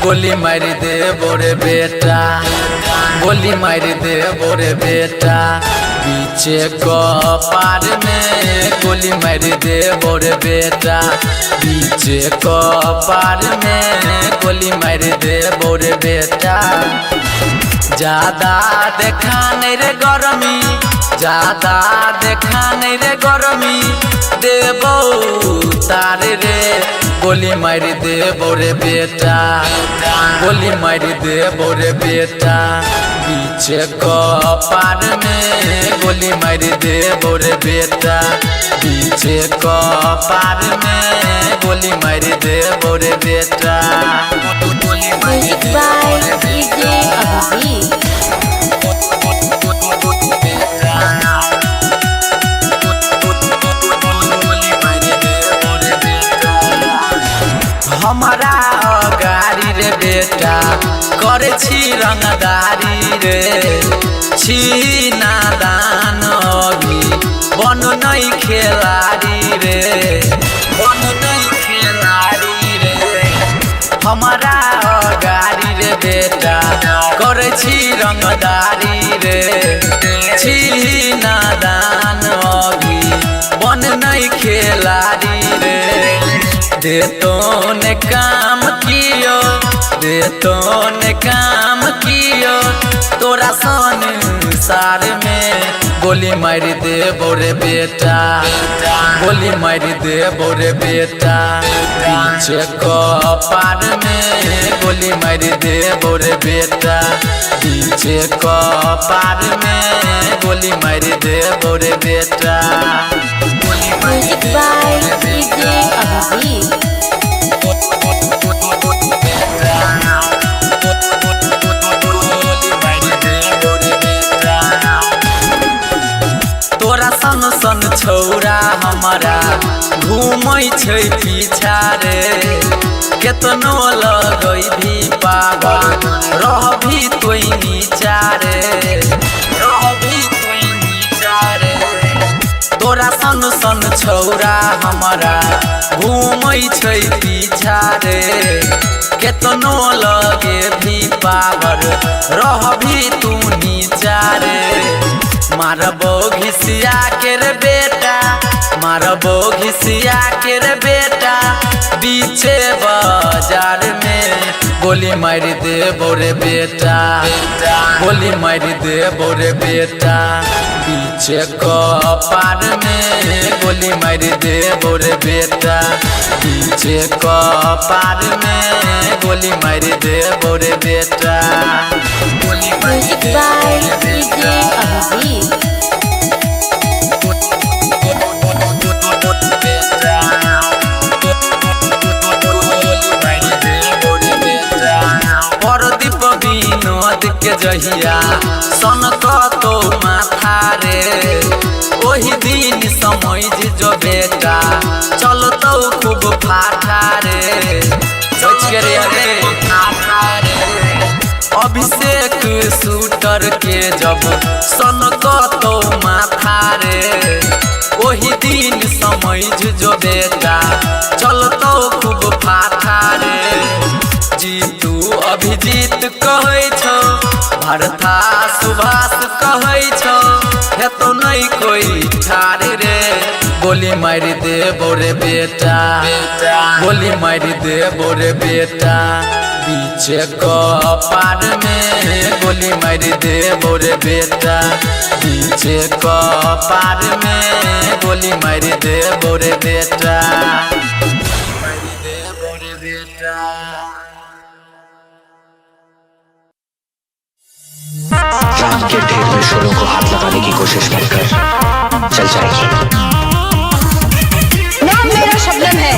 गोली मार देबो रे बेटा गोली मार देबो रे बेटा पीछे कपार में गोली मार देबो रे बेटा पीछे कपार में गोली मार देबो रे बेटा ज्यादा देखान रे गरमी ज्यादा देखान रे गरमी देबो तारे रे गोली मार देबो रे बेटा गोली मार देबो रे बेटा पीछे कपार में गोली मार देबो रे बेटा पीछे कपार में गोली मार देबो रे बेटा गोली मार देबो रे बेटा हमारा गाड़ी रे बेटा करे छी रंगदारी रे छी नादान अभी बन नहीं खेलाड़ी रे बन नहीं खेलाड़ी रे हमारा गाड़ी रे बेटा करे छी रंगदारी रे छी नादान अभी बन नहीं खेलाड़ी रे दे तो ने काम कियो दे तो ने काम कियो तोरा संसार में गोली मार दे बोरे बेटा गोली मार दे बोरे बेटा पीछे कपार में गोली मार दे बोरे बेटा पीछे कपार में गोली मार दे बोरे बेटा म्यूजिक बाय डीजे अभिजीत तोरा सन सन छौरा हमारा घूमै छै पीछा रे केतनो लगै भी पागल रहभी तोई नीचा रे रहभी तोई नीचा रे तोरा सन सन छौरा हमारा घूमै छै पीछा रे केतनो लगे भी पागल रहभी तू नीचा रे मारबो घिसिया के रे बेटा मारबो घिसिया के रे बेटा बीचे बाजार में गोली मार दे बोरे बेटा गोली मार दे बोरे बेटा बीचे कपार में गोली मार दे बोरे बेटा बीचे कपार में गोली मार दे बोरे बेटा गोली music by DJ Abhijeet Pardeep Vinod के जहिया सन तो माथा रे ओही दिन समय जो बेटा चल तो खूब फाटा रे सोच के रे फाटा रे अभिषेक शूटर के जब सन तो माथा रे ओही दिन समय जो बेटा चल तो खूब फाटा रे जीतू अभिजीत कहै छौ भरथा सुभाष कहै छौ हेतो नहीं कोई ठाड़ रे गोली मार दे बोरे बेटा गोली मार दे बोरे बेटा बीचे कपार में गोली मार दे बोरे बेटा बीचे कपार में गोली मार दे बोरे बेटा मार दे बोरे बेटा राम के ढेर में शोलों को हाथ लगाने की कोशिश मत कर, चल जाएगी। नाम मेरा शबनम है,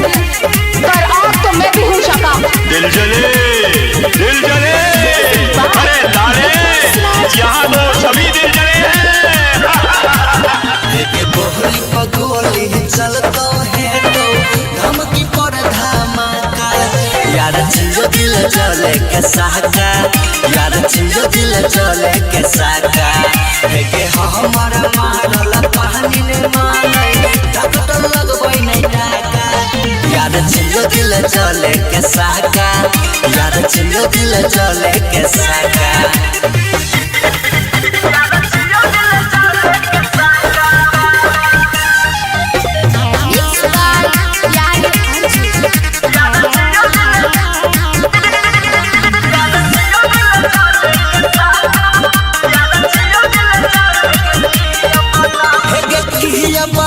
पर आग तो मैं भी हूँ शका। दिल जले अरे लाले यहाँ तो सभी दिल जले बोहली पगोली चलता है तो धमकी पर धमाका यार चीजो दिल चले के साका यार चीजो दिल चले के साका है के हमारा मारला पानी ने माने डॉक्टर लगबै नहीं डाका यार चीजो दिल चले के साका यार चीजो दिल चले के साका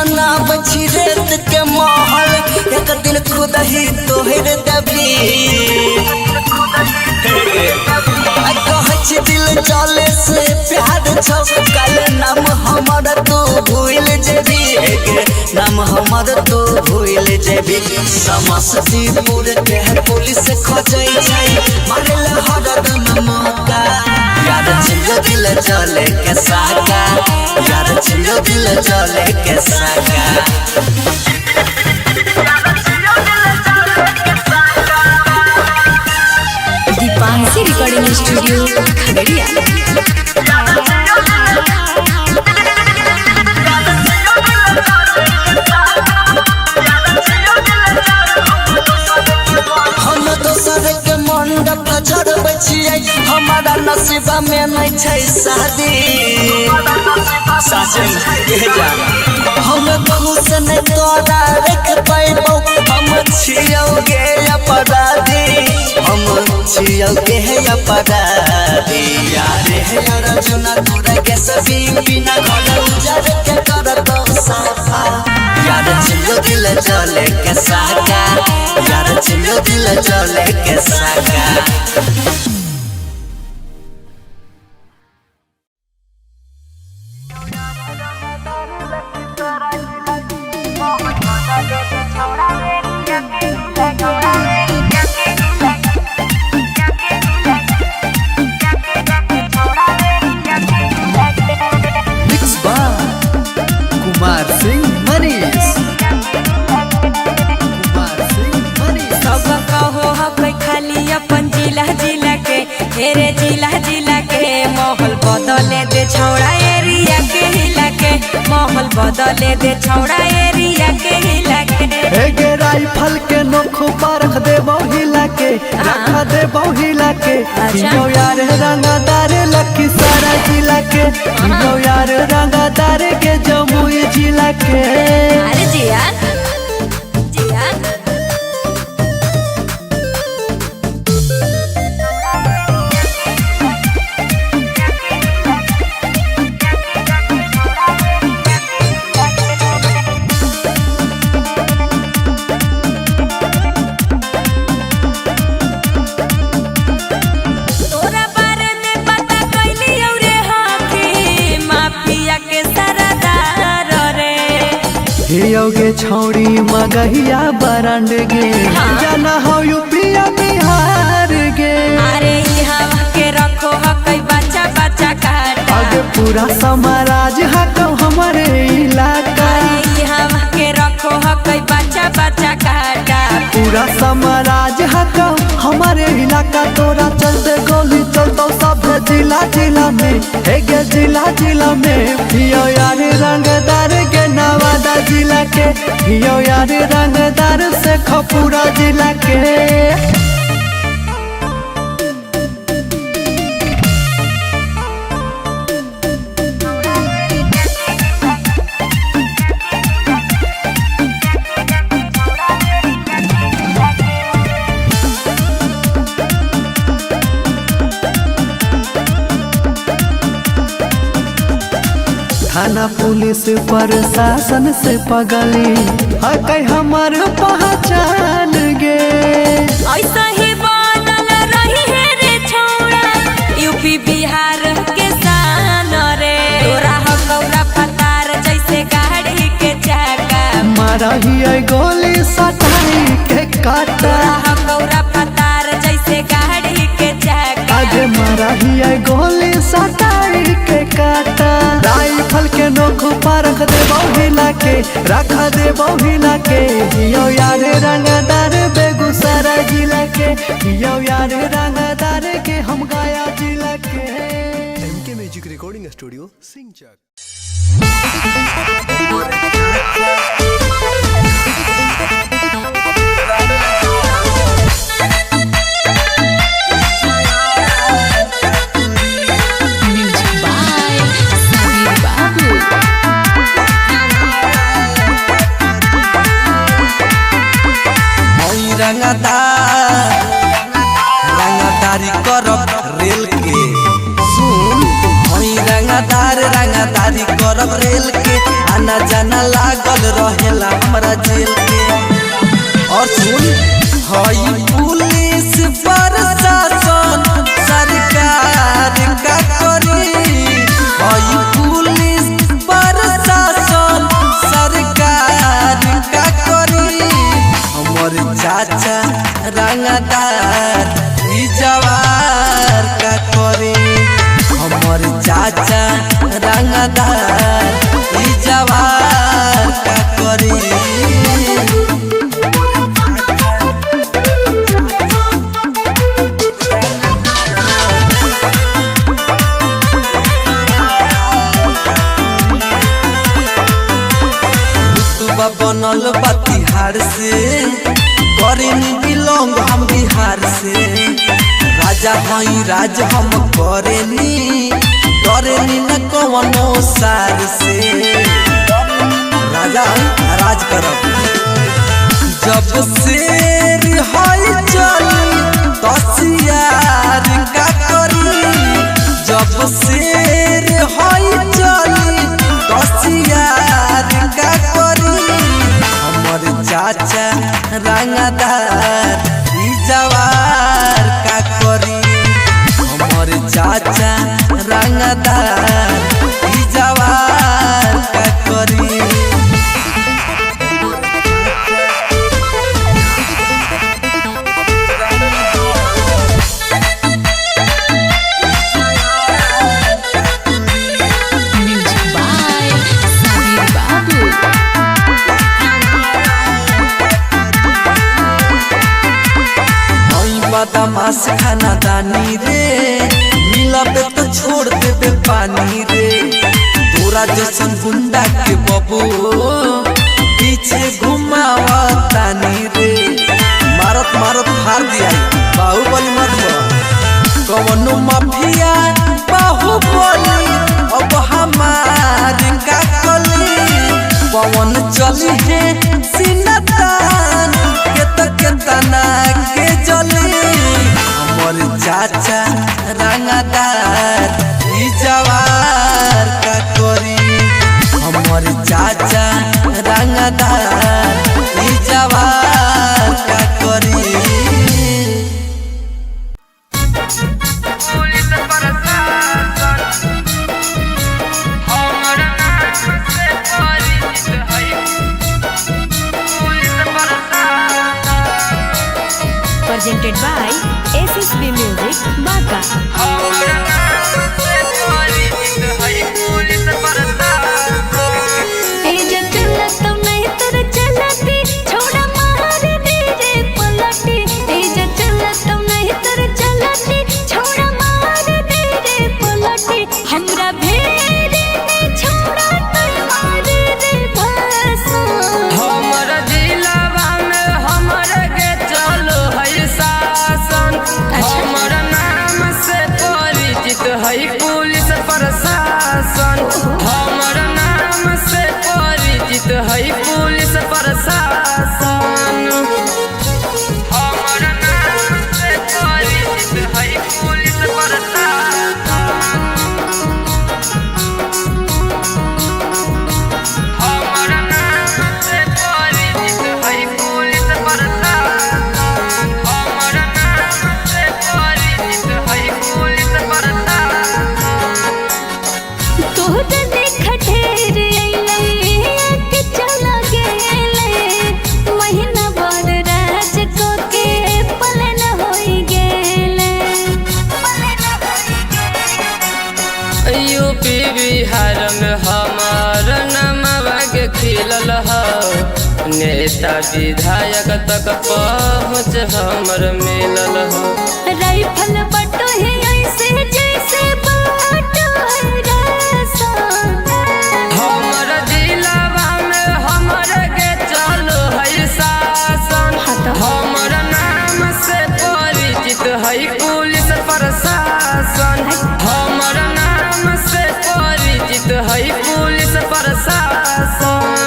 रेत के महल एक दिन खुद ही तोहर दबी कहै दिल चले से प्यार छौ कल नाम हमर तू भूल जेबी नाम हमर तू भूल जेबी समस्तीपुर के पुलिस खोजै छै मारेला हरदम मौका यार छियो दिल चले के साका यार छियो दिल चले के साका दीपांशी रिकॉर्डिंग स्टूडियो खगड़िया। हम दोसर के मंडप चढ़बै छियै हमारा नसीब में नहीं छै शादी साजन के जा हम बहुत नहीं तोरा रख पैबौ हम छियौ गे अपराधी हम छियौ गे अपराधी यार हे अर्जुन तोरा के सभी बिना घर साफा यार चिल्लो दिल चले के साका यार चिल्लो दिल चले के साका कुमार सिंह मनीष सब कहो हकै खाली अपन जिला जिला के हेरे जिला जिला के माहौल बदले दे छौड़ा एरिया के हिला के माहौल बदले दे छौड़ा एरिया के हिला के एगे राइफल के नोख पर रख दे बहुला के रख दे बहुला के यो यार रंगदार लकी सारा जिला के यो यार रंगदार के जमुई जिला के अरे जिया जिया हियोगे छौड़ी मगहिया बरंड गे जाना हो यूपिया बिहार गे अरे यहाँ के रखो हकै बच्चा बच्चा काटा आगे पूरा समाराज हको हमारे इलाका अरे यहाँ के रखो हकै बच्चा बच्चा काटा पूरा समाराज हको हमारे इलाका तोरा चलते गोली चलतो सब जिला जिला में एगे जिला जिला में हियो यार रंगदार के नवादा जिला के हियो यार रंगदार से खपूरा जिला के थाना पुलिस प्रशासन से पगली हकै हमार पहचान गे ऐसा ही बनल रही है रे छौड़ा यूपी बिहार के शान रे तोरा हकौरा फतार जैसे गाड़ी के चाका मारा ही गोली सटाई के काटा तोरा हकौरा फतार जैसे गाड़ी के चाका आगे मारा ही गोली सटाई के काटा राइफल के नोख पर रख दे बहुला के रख दे बहुला के यो यार रंगदार बेगूसराय जिला के यो यार रंगदार के हम गया जिला के एमके म्यूजिक रिकॉर्डिंग स्टूडियो सिंचक रंगदारी करब रेल के सुन हई रंगदारी करब रेल के आना जाना लागल रहेला हमरा जेल के और सुन हई पुलिस प्रशासन सरकार का करी हई पुलिस प्रशासन सरकार का करी हमर चाचा रंगदार ई जवार का करे हमर चाचा रंगदार ई जवार का करे बनल बिहार से करेनी बिलोंग हम बिहार से राजा हई राज हम करेनी डरेनी न कवनो सार से राजा राज करब जब शेर हई चली तसियार का करी जब शेर हई चली तसियार का बदमाश खाना दानी रे, मिलबे तो छोड़ देबे पानी रे। तोरा जैसन गुंडा के बबू पीछे घुमावा तानी रे, मारत मारत फाड़ दिया बाहुबली मत कवनो माफिया बाहुबली अब हमार का कली। पवन चली है सिनतान के तना के जली। हमर चाचा रंगदार ई जवार का करी, हमर चाचा रंगदार ई जवार का करी। Presented by SSB Music, Baka. हमरा भेरे में छोड़ा नहीं मारे रे भाषण। हमरा जिलावा में हमरा के चलो है शासन। हमरा नाम से परिचित है पुलिस प्रशासन। हमरा नाम से परिचित है पुलिस प्रशासन। हमरा नाम से परिचित है पुलिस प्रशासन। यूपी बिहार में हमार नमवा के खिलल हो, नेता विधायक तक पहुँच हमर मिलल हो। राइफल बटो है ऐसे जैसे बटो है राशन। हमर जिलावा में हमर के चलो है शासन। हमर नाम से परिचित है पुलिस प्रशासन। हमर नाम से परिचित है पुलिस प्रशासन।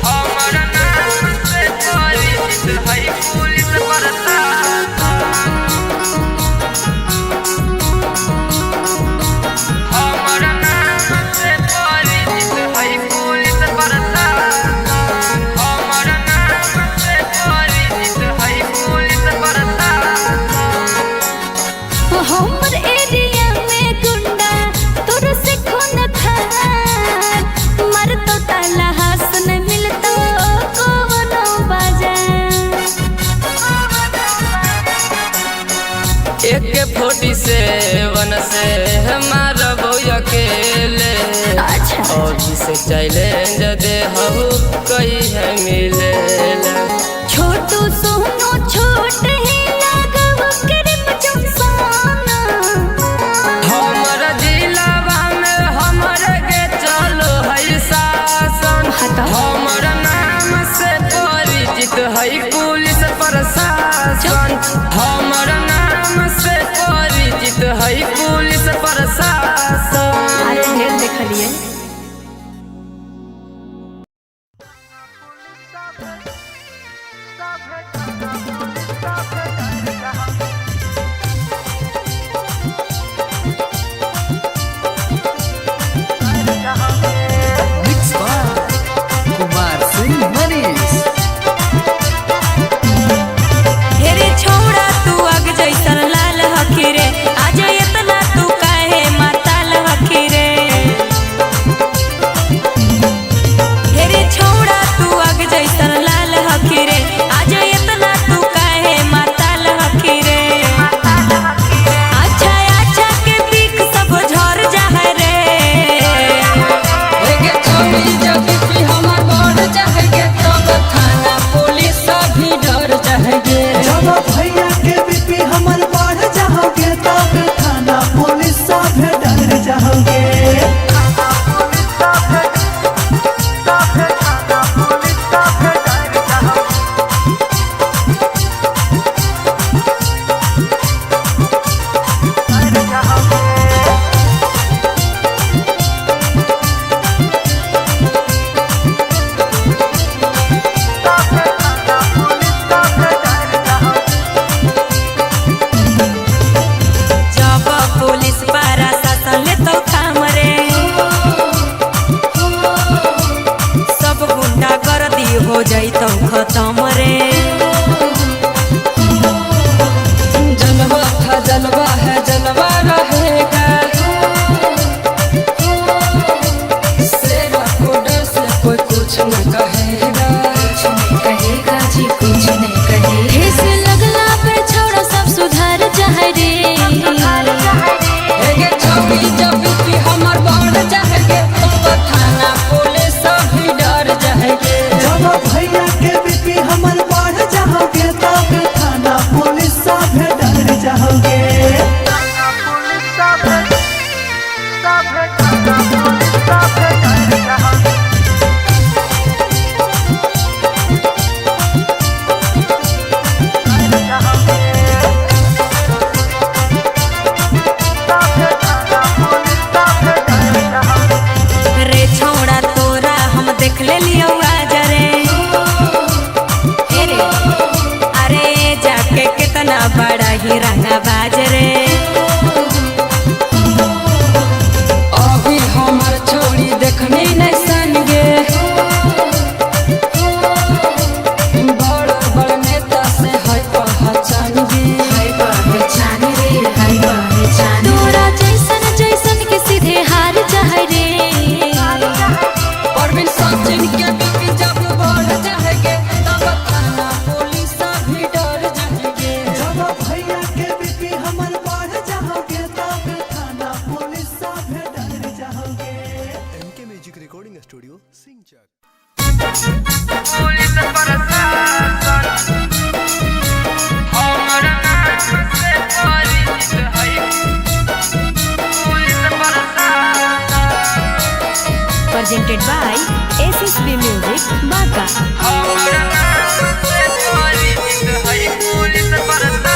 हमर नाम से परिचित है पुलिस प्रशासन। हमर नाम से परिचित है पुलिस प्रशासन। हमर नाम से परिचित है पुलिस प्रशासन। हमर एरिया में गुंडा तोर से खून खार, मर तो ताला हासन मिलतो कोनो बाजार। AK-47 से हमारा बोया अकेले। अभी से चैलेंज दे हूँ कहीं है मिले। छोटू सोनो छोट ही लागव करम जमसाना। हमर जिलावा में हमर के चलो है शासन। हमर नाम से परिचित है पुलिस प्रशासन। हमर नाम से परिचित है पुलिस प्रशासन। देखलिए मिक्स बाय कुमार सिंह मनीष। हेरे छोड़ा तू अग जैसन लाल हखी रे, आज इतना तू काहे माताल हखी रे। कुछ न कहेगा, कुछ नहीं कहेगा जी, कुछ नहीं कहेगा। ठेस लगला पे छोड़ा सब सुधार जाए रे। हेगे छवि जब भी हमर बढ़ जाएगे, तो थाना पुलिस भी डर जाएगे। जब भैया के बीपी हमर बढ़ जाओगे, तब थाना पुलिस सब डर जाओगे। रे छौड़ा तोरा हम देख ले लियो आज रे। अरे जाके कितना बड़ा ही रंगा बाज रे। अभी हमर छोड़ी देखनी नहीं सन गे, बड़ बड़ नेता से है पहचान गे, है पहचान रे, है पहचान। तोरा जैसन जैसन के सीधे हार जाए रे। परवीन सचिन के बीपी जब बढ़ जाएगे, तब थाना पुलिस भी डर जाएगे। जब भैया के बीपी हमर बढ़ जाओगे, तब थाना पुलिस सब डर जाओगे। एमके म्यूजिक रिकॉर्डिंग स्टूडियो सिंचक। पुलिस प्रशासन हमर नाम से परिचित है। पुलिस प्रशासन presented by SSB Music, Baka. हमर नाम से परिचित है। पुलिस प्रशासन